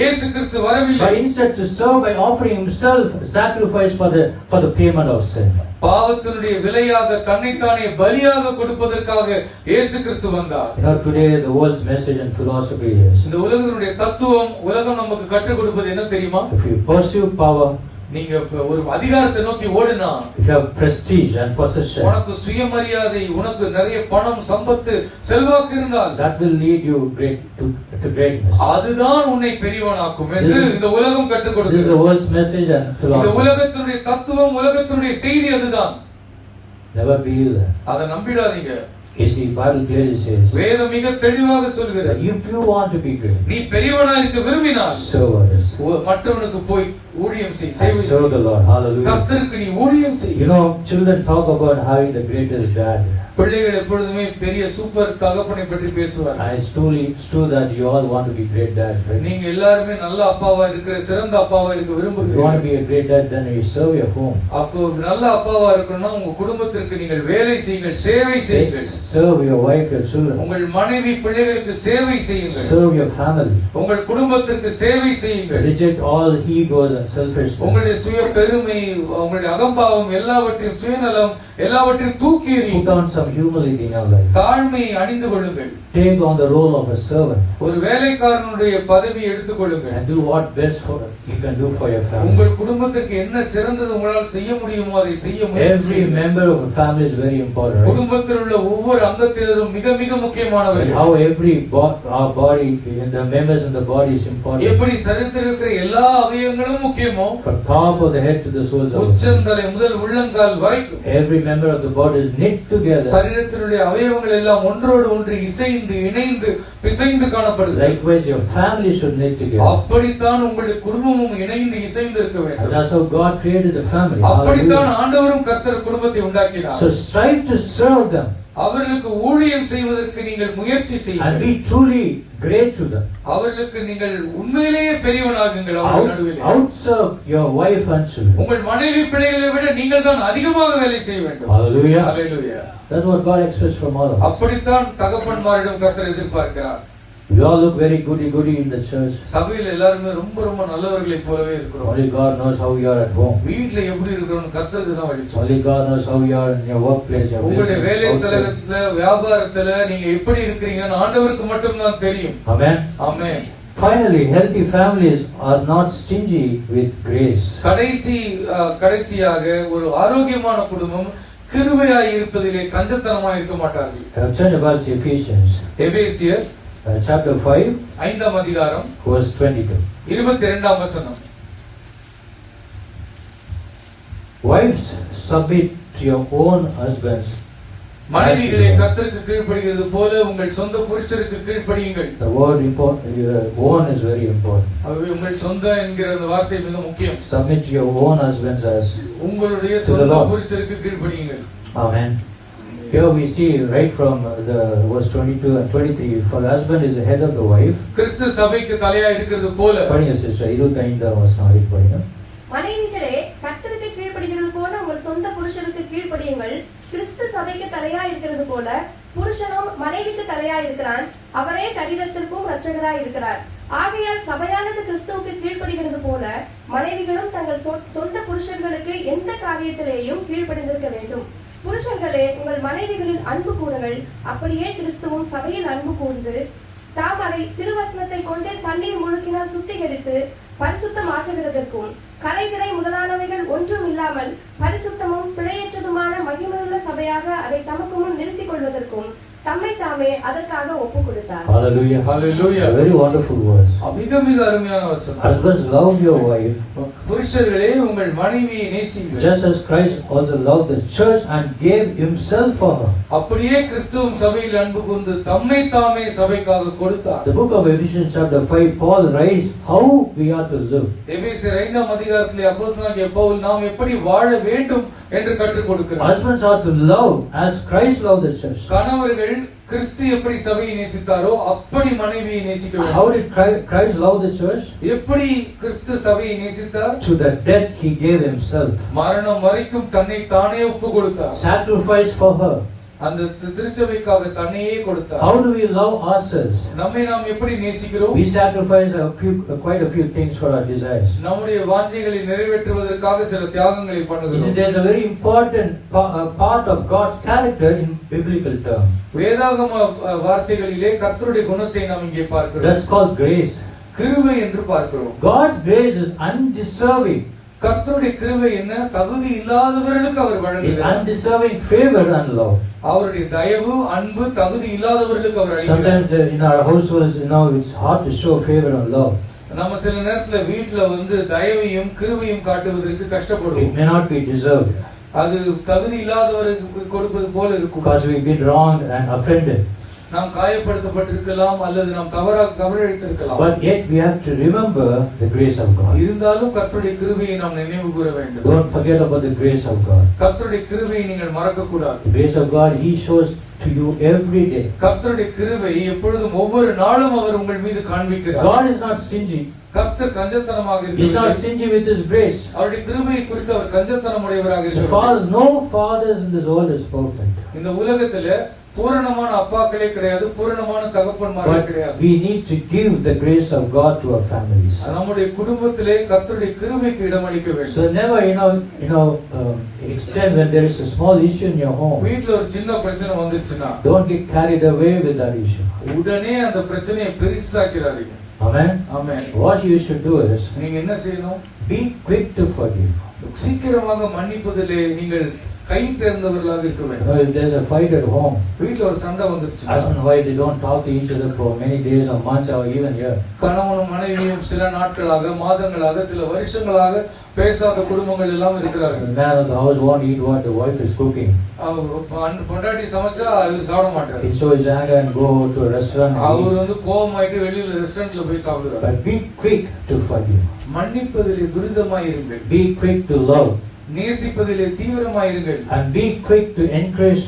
Speaker 2: இயேசு கிறிஸ்து வரவில்லை.
Speaker 1: but instead to serve by offering himself sacrifice for the payment of sin.
Speaker 2: பாவத்தினுடைய விலையாக தன்னைத்தானே பலியாக கொடுப்பதற்காக இயேசு கிறிஸ்து வந்தார்.
Speaker 1: Today the world's message and philosophy is,
Speaker 2: இந்த உலகத்தினுடைய தத்துவம் உலகம் நமக்கு கற்றுக் கொடுப்பது என்ன தெரியுமா?
Speaker 1: if you pursue power,
Speaker 2: நீங்க ஒரு அதிகாரத்தை நோக்கி ஓடினா,
Speaker 1: if you have prestige and possession,
Speaker 2: உனக்கு சுயமரியாதை, உனக்கு நிறைய பணம், சம்பத்து, செல்வாக்கு இருந்தால்,
Speaker 1: that will lead you to greatness.
Speaker 2: அதுதான் உன்னை பெரியவனாக்கும் என்று இந்த உலகம் கற்றுக்
Speaker 1: This is
Speaker 2: கொடுக்கிறது.
Speaker 1: the world's message and
Speaker 2: இந்த
Speaker 1: philosophy.
Speaker 2: உலகத்தினுடைய தத்துவம், உலகத்தினுடைய செய்தி அதுதான்.
Speaker 1: Never believe that.
Speaker 2: அதை நம்பிடாதீங்க.
Speaker 1: It's the Bible clearly says,
Speaker 2: வேதம் மிக தெளிவாக சொல்கிறது,
Speaker 1: that if you want to be great,
Speaker 2: நீ பெரியவனா இருக்க விரும்பினால்
Speaker 1: serve others
Speaker 2: மற்றவனுக்கு போய் ஊழியம் செய்,
Speaker 1: and
Speaker 2: சேவை
Speaker 1: serve
Speaker 2: செய்.
Speaker 1: the Lord. Hallelujah.
Speaker 2: கர்த்தருக்கு நீ ஊழியம் செய்.
Speaker 1: Children talk about having the greatest dad.
Speaker 2: பிள்ளைகள் எப்பொழுதுமே பெரிய சூப்பர் தகப்பனை பற்றி பேசுவார்.
Speaker 1: And it's true that you all want to be great dad, right?
Speaker 2: நீங்க எல்லாருமே நல்ல அப்பாவா இருக்கிற, சிறந்த அப்பாவா இருக்க
Speaker 1: If you want to
Speaker 2: விரும்புகிறீர்கள்.
Speaker 1: be a great dad, then you serve your home.
Speaker 2: அப்போ நல்ல அப்பாவா இருக்கணும்னா உங்க குடும்பத்திற்கு நீங்கள் வேலை செய்யுங்கள், சேவை செய்யுங்கள்.
Speaker 1: Serve your wife, your children.
Speaker 2: உங்கள் மனைவி பிள்ளைகளுக்கு சேவை செய்யுங்கள்.
Speaker 1: Serve your family.
Speaker 2: உங்கள் குடும்பத்திற்கு சேவை செய்யுங்கள்.
Speaker 1: Reject all egos and selfishness.
Speaker 2: உங்களுடைய சுய பெருமை, உங்களுடைய அகம்பாவம், எல்லாவற்றையும் சுயநலம் எல்லாவற்றையும் தூக்கி
Speaker 1: Put
Speaker 2: எறியுங்கள்.
Speaker 1: on some humility in your life.
Speaker 2: தாழ்மையை அணிந்து கொள்ளுங்கள்.
Speaker 1: Take on the role of a servant
Speaker 2: ஒரு வேலைக்காரனுடைய பதவியை எடுத்துக் கொள்ளுங்கள்.
Speaker 1: and do what best you can do for your family.
Speaker 2: உங்கள் குடும்பத்துக்கு என்ன சிறந்தது உங்களால் செய்ய முடியுமோ அதை செய்ய முயற்சி
Speaker 1: Every
Speaker 2: செய்யுங்கள்.
Speaker 1: member of a family is very important, right?
Speaker 2: குடும்பத்தில் உள்ள ஒவ்வொரு அங்கத்தினரும் மிக மிக
Speaker 1: And
Speaker 2: முக்கியமானவர்கள்.
Speaker 1: how our body and the members in the body is important.
Speaker 2: எப்படி சரீரத்தில் இருக்கிற எல்லா அவயவங்களும் முக்கியமோ,
Speaker 1: From top of the head to the soles of the feet.
Speaker 2: உச்சந்தலை முதல் உள்ளங்கால் வரைக்கும்
Speaker 1: Every member of the body is knit together.
Speaker 2: சரீரத்தினுடைய அவயவங்கள் எல்லாம் ஒன்றோடு ஒன்று இசைந்து இணைந்து பிசைந்து காணப்படுது.
Speaker 1: Likewise, your family should knit together.
Speaker 2: அப்படித்தான் உங்களுடைய குடும்பமும் இணைந்து இசைந்து இருக்க
Speaker 1: And
Speaker 2: வேண்டும்.
Speaker 1: that's how God created the family.
Speaker 2: அப்படித்தான்
Speaker 1: Hallelujah.
Speaker 2: ஆண்டவரும் கர்த்தர் குடும்பத்தை உண்டாக்கினார்.
Speaker 1: So strive to serve them
Speaker 2: அவர்களுக்கு ஊழியம் செய்வதற்கு நீங்கள் முயற்சி
Speaker 1: and
Speaker 2: செய்யுங்கள்.
Speaker 1: be truly great to them.
Speaker 2: அவர்களுக்கு நீங்கள் உண்மையிலேயே பெரியவனாகுங்கள். அவர்கள் நடுவில்
Speaker 1: Outserve your wife and children.
Speaker 2: உங்கள் மனைவி பிள்ளைகளை விட நீங்கள் தான் அதிகமாக வேலை செய்ய வேண்டும்.
Speaker 1: Hallelujah.
Speaker 2: Hallelujah.
Speaker 1: That's what God expects from all of us.
Speaker 2: அப்படித்தான் தகப்பன்மாரிடம் கர்த்தர் எதிர்பார்க்கிறார்.
Speaker 1: We all look very goody in the church.
Speaker 2: சபையில் எல்லாருமே ரொம்ப ரொம்ப நல்லவர்களைப் போலவே இருக்கிறோம்.
Speaker 1: Only God knows how you are at home.
Speaker 2: வீட்ல எப்படி இருக்கிறோம்னு கர்த்தருக்கு தான் வெளிச்சம்.
Speaker 1: Only God knows how you are in your workplace, your
Speaker 2: உங்களுடைய வேலை
Speaker 1: business. outside.
Speaker 2: ஸ்தலத்துல, வியாபாரத்துல நீங்க எப்படி இருக்கிறீங்கன்னு ஆண்டவருக்கு மட்டும் தான் தெரியும்.
Speaker 1: Amen.
Speaker 2: Amen.
Speaker 1: Finally, healthy families are not stingy with grace.
Speaker 2: கடைசியாக ஒரு ஆரோக்கியமான குடும்பம் கிருபையாய் இருப்பதிலே கஞ்சத்தனமாய் இருக்க மாட்டார்கள்.
Speaker 1: Turn about to Ephesians,
Speaker 2: எபேசியர்
Speaker 1: chapter 5,
Speaker 2: 5ஆம் அதிகாரம்
Speaker 1: verse 22.
Speaker 2: 22ஆம் வசனம்.
Speaker 1: Wives, submit to your own husbands.
Speaker 2: மனைவிகளே கர்த்தருக்கு கீழ்ப்படிகிறது போல உங்கள் சொந்த புருஷருக்கு கீழ்ப்படியுங்கள்.
Speaker 1: The word own is very important.
Speaker 2: ஆகவே உங்கள் சொந்த என்கிற அந்த வார்த்தை மிக முக்கியம்.
Speaker 1: Submit to your own husbands as
Speaker 2: உங்களுடைய
Speaker 1: to the
Speaker 2: சொந்த
Speaker 1: Lord.
Speaker 2: புருஷருக்கு கீழ்ப்படியுங்கள்.
Speaker 1: Amen. Here we see right from the verse 22 and 23, for the husband is the head of the wife.
Speaker 2: கிறிஸ்து சபைக்கு தலையா இருக்கிறது போல.
Speaker 1: படிங்க sister, 25ஆம் வசனம் வரைக்கும் படிங்க.
Speaker 3: மனைவிகளே கர்த்தருக்கு கீழ்ப்படிகிறது போல உங்கள் சொந்த புருஷருக்கு கீழ்ப்படியுங்கள். கிறிஸ்து சபைக்கு தலையா இருக்கிறது போல புருஷனும் மனைவிக்கு தலையா இருக்கிறான். அவரே சரீரத்திற்கும் இரட்சகராய் இருக்கிறார். ஆகையால் சபையானது கிறிஸ்துவுக்கு கீழ்ப்படிகிறது போல மனைவிகளும் தங்கள் சொந்த புருஷர்களுக்கு எந்த காரியத்திலேயும் கீழ்ப்படிந்திருக்க வேண்டும். புருஷர்களே உங்கள் மனைவிகளில் அன்பு கூறுங்கள். அப்படியே கிறிஸ்துவும் சபையில் அன்பு கூர்ந்து தாம் அதை திருவசனத்தை கொண்டு தண்ணீர் முழுக்கினால் சுத்திகரித்து பரிசுத்தமாக்குகிறதற்கும் கரைதிரை முதலானவைகள் ஒன்றும் இல்லாமல் பரிசுத்தமும் பிழையற்றதுமான மகிமையுள்ள சபையாக அதை தமக்கு முன் நிறுத்திக் கொள்வதற்கும் தம்மை தாமே அதற்காக ஒப்பு கொடுத்தார்.
Speaker 1: Hallelujah.
Speaker 2: Hallelujah.
Speaker 1: Very wonderful words.
Speaker 2: மிக மிக அருமையான வசனம்.
Speaker 1: Husbands, love your wife.
Speaker 2: புருஷர்களே உங்கள் மனைவியை நேசியுங்கள்.
Speaker 1: Just as Christ also loved the church and gave himself for her.
Speaker 2: அப்படியே கிறிஸ்துவும் சபையில் அன்பு கூர்ந்து தம்மை தாமே சபைக்காக கொடுத்தார்.
Speaker 1: The book of Ephesians chapter 5, Paul writes how we are to live.
Speaker 2: எபேசியர் 5ஆம் அதிகாரத்திலே அப்போஸ்தலனாகிய பவுல் நாம் எப்படி வாழ வேண்டும் என்று கற்றுக் கொடுக்கிறார்.
Speaker 1: Husbands are to love as Christ loved the church.
Speaker 2: கணவர்கள் நீங்கள் கிறிஸ்து எப்படி சபையை நேசித்தாரோ அப்படி மனைவியை நேசிக்க வேண்டும்.
Speaker 1: How did Christ love the church?
Speaker 2: எப்படி கிறிஸ்து சபையை நேசித்தார்?
Speaker 1: To the death he gave himself.
Speaker 2: மரணம் வரைக்கும் தன்னை தானே ஒப்பு கொடுத்தார்.
Speaker 1: Sacrifice for her.
Speaker 2: அந்த திருச்சபைக்காக தன்னையே கொடுத்தார்.
Speaker 1: How do we love ourselves?
Speaker 2: நம்மை நாம் எப்படி நேசிக்கிறோம்?
Speaker 1: We sacrifice quite a few things for our desires.
Speaker 2: நம்முடைய வாஞ்சைகளை நிறைவேற்றுவதற்காக சில தியாகங்களை பண்ணுகிறோம்.
Speaker 1: There's a very important part of God's character in biblical terms.
Speaker 2: வேதாகம வார்த்தைகளிலே கர்த்தருடைய குணத்தை நாம் இங்கே பார்க்கிறோம்.
Speaker 1: That's called grace.
Speaker 2: கிருபை என்று பார்க்கிறோம்.
Speaker 1: God's grace is undeserving.
Speaker 2: கர்த்தருடைய கிருபை என்ன? தகுதி இல்லாதவர்களுக்கு அவர்
Speaker 1: It's
Speaker 2: வழங்குகிறார்.
Speaker 1: undeserving favor and love.
Speaker 2: அவருடைய தயவு அன்பு தகுதி இல்லாதவர்களுக்கு அவர் அளிக்கிறார்.
Speaker 1: Sometimes in our households, it's hard to show favor and love.
Speaker 2: நம்ம சில நேரத்துல வீட்ல தயவையும் கிருபையும் காட்டுவதற்கு
Speaker 1: It
Speaker 2: கஷ்டப்படுவோம்.
Speaker 1: may not be deserved
Speaker 2: அது தகுதி இல்லாதவருக்கு கொடுப்பது போல இருக்கும்.
Speaker 1: because we've been wronged and offended.
Speaker 2: நாம் காயப்படுத்தப்பட்டிருக்கலாம் அல்லது நாம் தவறிழைத்திருக்கலாம்.
Speaker 1: But yet we have to remember the grace of God.
Speaker 2: இருந்தாலும் கர்த்தருடைய கிருபையை நாம் நினைவு கூற வேண்டும்.
Speaker 1: Don't forget about the grace of God.
Speaker 2: கர்த்தருடைய கிருபையை நீங்கள் மறக்க கூடாது.
Speaker 1: The grace of God He shows to you every day.
Speaker 2: கர்த்தருடைய கிருபை எப்பொழுதும் ஒவ்வொரு நாளும் அவர் உங்கள் மீது காண்பிக்கிறார்.
Speaker 1: God is not stingy.
Speaker 2: கர்த்தர் கஞ்சத்தனமாக
Speaker 1: He is not
Speaker 2: இருக்கிறார்.
Speaker 1: stingy with His grace.
Speaker 2: அவருடைய கிருபையை குறித்து அவர் கஞ்சத்தனம் உடையவராக
Speaker 1: The
Speaker 2: இருக்கிறார்.
Speaker 1: fathers, no fathers in this world is perfect.
Speaker 2: இந்த உலகத்துல பூரணமான அப்பாக்களே கிடையாது, பூரணமான தகப்பன்மார்களே
Speaker 1: But
Speaker 2: கிடையாது.
Speaker 1: we need to give the grace of God to our families.
Speaker 2: நம்முடைய குடும்பத்திலே கர்த்தருடைய கிருபைக்கு இடமளிக்க வேண்டும்.
Speaker 1: So never, extend when there is a small issue in your home.
Speaker 2: வீட்ல ஒரு சின்ன பிரச்சனை வந்துருச்சுன்னா
Speaker 1: Don't get carried away with that issue.
Speaker 2: உடனே அந்த பிரச்சனையை பெருசாக்கிறாதீங்க.
Speaker 1: Amen.
Speaker 2: Amen.
Speaker 1: What you should do is
Speaker 2: நீங்க என்ன செய்யணும்?
Speaker 1: be quick to forgive.
Speaker 2: சீக்கிரமாக மன்னிப்பதிலே நீங்கள் கை தேர்ந்தவர்களாக இருக்க வேண்டும்.
Speaker 1: If there's a fight at home,
Speaker 2: வீட்ல ஒரு சண்டை வந்துருச்சு,
Speaker 1: husband and wife, they don't talk to each other for many days or months or even years.
Speaker 2: கணவனும் மனைவியும் சில நாட்களாக மாதங்களாக சில வருஷங்களாக பேசாத குடும்பங்கள் எல்லாம் இருக்கிறார்கள்.
Speaker 1: The man of the house won't eat what the wife is cooking.
Speaker 2: பொண்டாட்டி சமைச்சா அவர் சாப்பிட மாட்டார்.
Speaker 1: He'll show his anger and go to a restaurant.
Speaker 2: அவர் கோபமாயிட்டு வெளியில ரெஸ்டாரண்ட்ல போய் சாப்பிடுவார்.
Speaker 1: But be quick to forgive.
Speaker 2: மன்னிப்பதிலே துரிதமாயிருங்கள்.
Speaker 1: Be quick to love.
Speaker 2: நேசிப்பதிலே தீவிரமாயிருங்கள்.
Speaker 1: And be quick to encourage.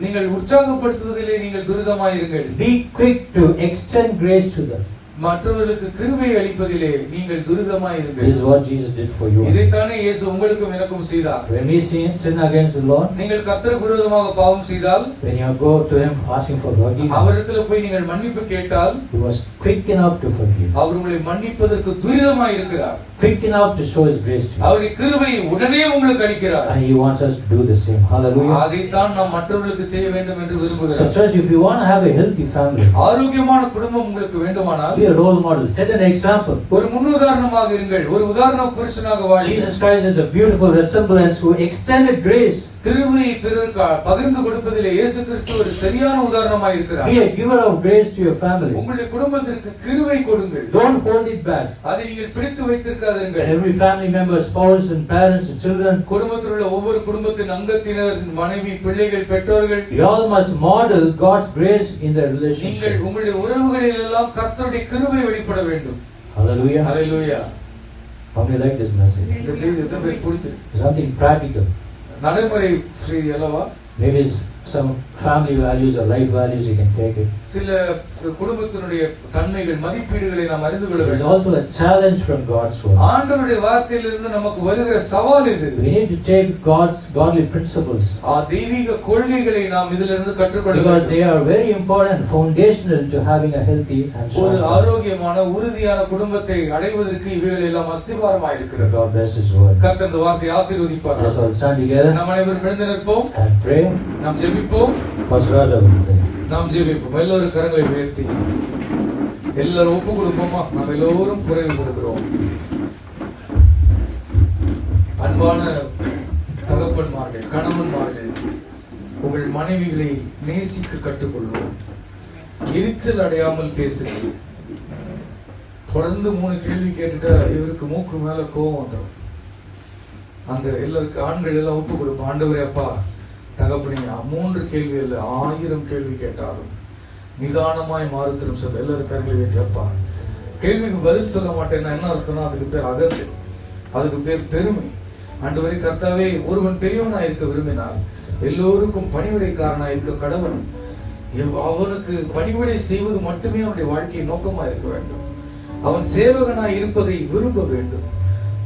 Speaker 2: நீங்கள் உற்சாகப்படுத்துவதிலே நீங்கள் துரிதமாயிருங்கள்.
Speaker 1: Be quick to extend grace to them.
Speaker 2: மற்றவர்களுக்கு கிருபை அளிப்பதிலே நீங்கள் துரிதமாயிருங்கள்.
Speaker 1: This is what Jesus did for you.
Speaker 2: இதைத்தானே இயேசு உங்களுக்கும் எனக்கும் செய்தார்.
Speaker 1: When we sin against the Lord,
Speaker 2: நீங்கள் கர்த்தருக்கு விரோதமாக பாவம் செய்தால்,
Speaker 1: when you go to Him asking for forgiveness,
Speaker 2: அவரிடத்தில் போய் நீங்கள் மன்னிப்பு கேட்டால்,
Speaker 1: He was quick enough to forgive.
Speaker 2: அவர் உங்களை மன்னிப்பதற்கு துரிதமாயிருக்கிறார்.
Speaker 1: Quick enough to show His grace to you.
Speaker 2: அவருடைய கிருபையை உடனே உங்களுக்கு அளிக்கிறார்.
Speaker 1: And He wants us to do the same. Hallelujah.
Speaker 2: அதைத்தான் நாம் மற்றவர்களுக்கு செய்ய வேண்டும் என்று
Speaker 1: So
Speaker 2: விரும்புகிறார்.
Speaker 1: church, if you want to have a healthy family,
Speaker 2: ஆரோக்கியமான குடும்பம் உங்களுக்கு வேண்டுமானால்
Speaker 1: be a role model. Set an example.
Speaker 2: ஒரு முன்னுதாரணமாக இருங்கள். ஒரு உதாரண புருஷனாக வாழுங்கள்.
Speaker 1: Jesus Christ is a beautiful resemblance who extended grace.
Speaker 2: கிருபையை பிறருக்கு பகிர்ந்து கொடுப்பதிலே இயேசு கிறிஸ்து ஒரு சரியான உதாரணமாக இருக்கிறார்.
Speaker 1: Be a giver of grace to your family.
Speaker 2: உங்களுடைய குடும்பத்திற்கு கிருபை கொடுங்கள்.
Speaker 1: Don't hold it back.
Speaker 2: அதை நீங்கள் பிடித்து வைத்திருக்காதீர்கள்.
Speaker 1: Every family member, spouse and parents and children,
Speaker 2: குடும்பத்தில் உள்ள ஒவ்வொரு குடும்பத்தின் அங்கத்தினர், மனைவி, பிள்ளைகள், பெற்றோர்கள்,
Speaker 1: you all must model God's grace in their
Speaker 2: நீங்கள்
Speaker 1: relationship.
Speaker 2: உங்களுடைய உறவுகளில் எல்லாம் கர்த்தருடைய கிருபை வெளிப்பட வேண்டும்.
Speaker 1: Hallelujah.
Speaker 2: Hallelujah.
Speaker 1: How many like this message?
Speaker 2: இந்த செய்தி எத்தனை பேருக்கு பிடிச்சிருக்கு?
Speaker 1: Something practical.
Speaker 2: நடைமுறை செய்தி அல்லவா?
Speaker 1: Maybe it's some family values or life values, you can take it.
Speaker 2: சில குடும்பத்தினுடைய தன்மைகள், மதிப்பீடுகளை நாம் அறிந்து கொள்ள
Speaker 1: It's
Speaker 2: வேண்டும்.
Speaker 1: also a challenge from God's word.
Speaker 2: ஆண்டவருடைய வார்த்தையிலிருந்து நமக்கு வருகிற சவால் இது.
Speaker 1: We need to take God's godly principles
Speaker 2: தெய்வீக கொள்கைகளை நாம் இதிலிருந்து கற்றுக்கொள்ள
Speaker 1: because
Speaker 2: வேண்டும்.
Speaker 1: they are very important, foundational to having a healthy and
Speaker 2: ஒரு
Speaker 1: strong family.
Speaker 2: ஆரோக்கியமான உறுதியான குடும்பத்தை அடைவதற்கு இவைகள் எல்லாம் அஸ்திபாரமாக இருக்கிறது.
Speaker 1: God bless His word.
Speaker 2: கர்த்தர் இந்த வார்த்தையை ஆசீர்வதிப்பார்.
Speaker 1: Let's all stand together
Speaker 2: நாம் அனைவரும் எழுந்து நிற்போம்.
Speaker 1: and pray.
Speaker 2: நாம் ஜெபிப்போம்.
Speaker 1: Pastor Raja will pray.
Speaker 2: நாம் ஜெபிப்போம். எல்லோரும் கரங்களை உயர்த்தி எல்லாரும் ஒப்பு கொடுப்போமா? நாம் எல்லோரும் குறைவு கொடுக்கிறோம். அன்பான தகப்பன்மார்கள், கணவன்மார்கள், உங்கள் மனைவிகளை நேசிக்க கற்றுக்கொள்வோம். எரிச்சல் அடையாமல் பேசுங்கள். தொடர்ந்து 3 கேள்வி கேட்டுட்டா இவருக்கு மூக்கு மேல கோபம் வந்துடும். அந்த எல்லாருக்கு ஆண்கள் எல்லாம் ஒப்பு கொடுப்போம். ஆண்டவரே அப்பா தகப்பனே 3 கேள்வி இல்ல 1000 கேள்வி கேட்டாலும் நிதானமாய் மாறுத்திரும் சொல்ல எல்லாரும் கரங்களை வைத்து அப்பா கேள்விக்கு பதில் சொல்ல மாட்டேன்னா என்ன அர்த்தம்னா அதுக்கு பேர் அகந்தை, அதுக்கு பேர் பெருமை. ஆண்டவரே கர்த்தாவே ஒருவன் பெரியவனாய் இருக்க விரும்பினால் எல்லோருக்கும் பணிவிடைக்காரனாய் இருக்க கடவன் அவனுக்கு பணிவிடை செய்வது மட்டுமே அவனுடைய வாழ்க்கையின் நோக்கமா இருக்க வேண்டும். அவன் சேவகனாய் இருப்பதை விரும்ப வேண்டும்.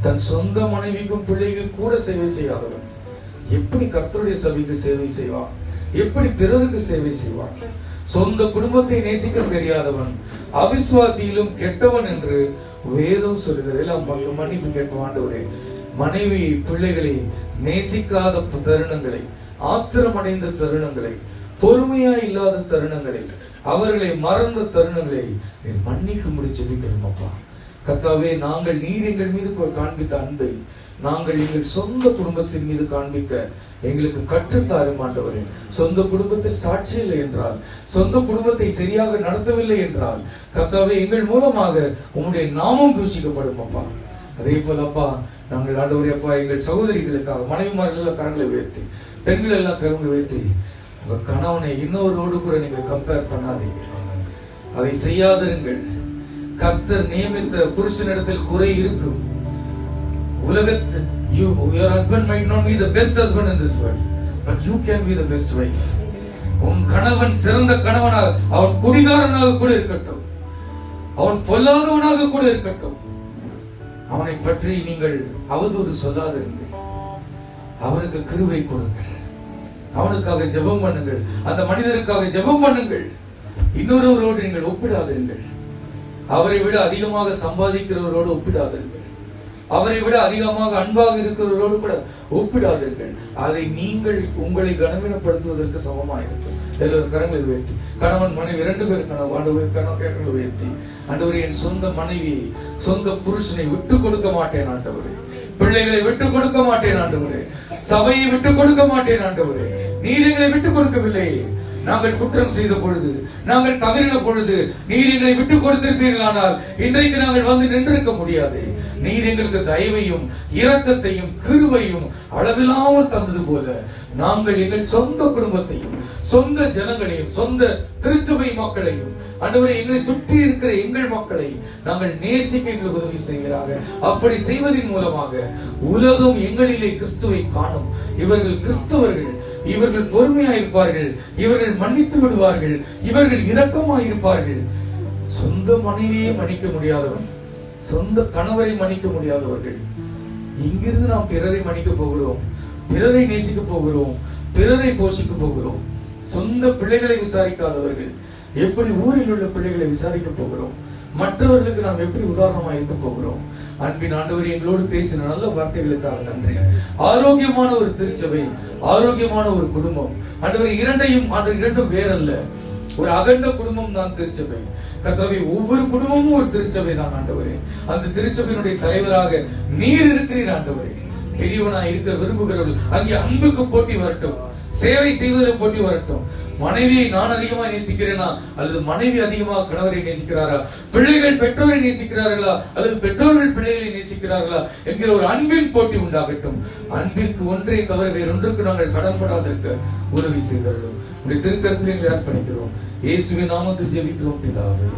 Speaker 2: தன் சொந்த மனைவிக்கும் பிள்ளைக்கும் கூட சேவை செய்யாதவன் எப்படி கர்த்தருடைய சபைக்கு சேவை செய்வான்? எப்படி பிறருக்கு சேவை செய்வான்? சொந்த குடும்பத்தை நேசிக்க தெரியாதவன் அவிசுவாசியிலும் கெட்டவன் என்று வேதம் சொல்லுகிறது. எல்லாம் மன்னிப்பு கேட்போம் ஆண்டவரே. மனைவி பிள்ளைகளை நேசிக்காத தருணங்களை, ஆத்திரமடைந்த தருணங்களை, பொறுமையா இல்லாத தருணங்களை, அவர்களை மறந்த தருணங்களை நீர் மன்னிக்கும்படி ஜெபிக்கிறோம் அப்பா. கர்த்தாவே, நாங்கள் நீர் எங்கள் மீது காண்பித்த அன்பை நாங்கள் எங்கள் சொந்த குடும்பத்தின் மீது காண்பிக்க எங்களுக்கு கற்றுத்தாரும் ஆண்டவரே. சொந்த குடும்பத்தில் சாட்சி இல்லை என்றால், சொந்த குடும்பத்தை சரியாக நடத்தவில்லை என்றால், கர்த்தாவே, எங்கள் மூலமாக உம்முடைய நாமம் தூஷிக்கப்படும் அப்பா. அதே போல அப்பா, நாங்கள் ஆண்டவரே அப்பா, எங்கள் சகோதரிகளுக்காக மனைவிமார்கள் எல்லாம் கரங்களை உயர்த்தி, பெண்கள் எல்லாம் கரங்களை உயர்த்தி, உங்க கணவனை இன்னொருவோடு கூட நீங்க கம்பேர் பண்ணாதீங்க. அதை செய்யாதிருங்கள். கர்த்தர் நியமித்த புருஷனிடத்தில் குறை இருக்கும். உலகத்தில் your husband might not be the best husband in this world, but you can be the best wife. உன் கணவன் சிறந்த கணவனாக, அவன் குடிகாரனாக கூட இருக்கட்டும், அவன் பொல்லாதவனாக கூட இருக்கட்டும், அவனை பற்றி நீங்கள் அவதூறு சொல்லாதிருங்கள். அவனுக்கு கிருபை கொடுங்கள். அவனுக்காக ஜெபம் பண்ணுங்கள். அந்த மனிதருக்காக ஜெபம் பண்ணுங்கள். இன்னொருவரோடு நீங்கள் ஒப்பிடாதிருங்கள். அவரை விட அதிகமாக சம்பாதிக்கிறவரோடு ஒப்பிடாதிருங்கள். அவரை விட அதிகமாக அன்பாக இருக்கிறவரோடு கூட ஒப்பிடாதீர்கள். அதை நீங்கள் உங்களை கனவீனப்படுத்துவதற்கு சமமாக இருக்கும். எல்லோரும் கரங்களை உயர்த்தி, கணவன் மனைவி 2 பேர் கரங்களை உயர்த்தி, ஆண்டவரே, என் சொந்த மனைவியை, சொந்த புருஷனை விட்டு கொடுக்க மாட்டேன் ஆண்டவரே. பிள்ளைகளை விட்டு கொடுக்க மாட்டேன் ஆண்டவரே. சபையை விட்டு கொடுக்க மாட்டேன் ஆண்டவரே. நீர் எங்களை விட்டு கொடுக்கவில்லை. நாங்கள் குற்றம் செய்த பொழுது, நாங்கள் தவறின பொழுது நீர் எங்களை விட்டு கொடுத்திருப்பீர்களானால் இன்றைக்கு நாங்கள் வந்து நின்றிருக்க முடியாது. நீர் எங்களுக்கு தயவையும் இரக்கத்தையும் கிருபையும் அளவில்லாமல் தந்தது போல நாங்கள் எங்கள் சொந்த குடும்பத்தையும், சொந்த ஜனங்களையும், சொந்த திருச்சபை மக்களையும், ஆண்டவரே, எங்களை சுற்றி இருக்கிற எங்கள் மக்களை நாங்கள் நேசிக்க எங்களுக்கு உதவி செய்கிறார்கள். அப்படி செய்வதன் மூலமாக உலகம் எங்களிலே கிறிஸ்துவை காணும். இவர்கள் கிறிஸ்தவர்கள், இவர்கள் பொறுமையாயிருப்பார்கள், இவர்கள் மன்னித்து விடுவார்கள், இவர்கள் இரக்கமாயிருப்பார்கள். சொந்த மனைவியை மன்னிக்க முடியாதவன், சொந்த கணவரை மன்னிக்க முடியாதவர்கள், இங்கிருந்து நாம் பிறரை மன்னிக்க போகிறோம், பிறரை நேசிக்க போகிறோம், பிறரை போஷிக்க போகிறோம். சொந்த பிள்ளைகளை விசாரிக்காதவர்கள் எப்படி ஊரில் உள்ள பிள்ளைகளை விசாரிக்க போகிறோம்? மற்றவர்களுக்கு நாம் எப்படி உதாரணமா இருக்க போகிறோம்? அன்பின் ஆண்டவரே, எங்களோடு பேசின நல்ல வார்த்தைகளுக்காக நன்றி. ஆரோக்கியமான ஒரு திருச்சபை, ஆரோக்கியமான ஒரு குடும்பம் ஆண்டவரே, இரண்டும் வேறல்ல. ஒரு அகண்ட குடும்பம் தான் திருச்சபை. கர்த்தாவே, ஒவ்வொரு குடும்பமும் ஒரு திருச்சபை தான் ஆண்டவரே. அந்த திருச்சபையினுடைய தலைவராக நீர் இருக்கிறீர் ஆண்டவரே. பெரியவனாய் இருக்க விரும்புகிறவர்கள் அங்கே அன்புக்கு போட்டி வரட்டும், சேவை செய்வதில் போட்டி வரட்டும். மனைவியை நான் அதிகமாக நேசிக்கிறேனா அல்லது மனைவி அதிகமாக கணவரை நேசிக்கிறாரா? பிள்ளைகள் பெற்றோரை நேசிக்கிறார்களா அல்லது பெற்றோர்கள் பிள்ளைகளை நேசிக்கிறார்களா என்கிற ஒரு அன்பின் போட்டி உண்டாகட்டும். அன்பிற்கு ஒன்றே தவிர வேறொன்றுக்கு நாங்கள் கடன்படாதிருக்க உதவி செய்தார்கள். உடைய திருக்கரத்தில் எங்களை அர்ப்பணிக்கிறோம். இயேசுவின் நாமத்தில் ஜெபிக்கிறோம் பிதாவே.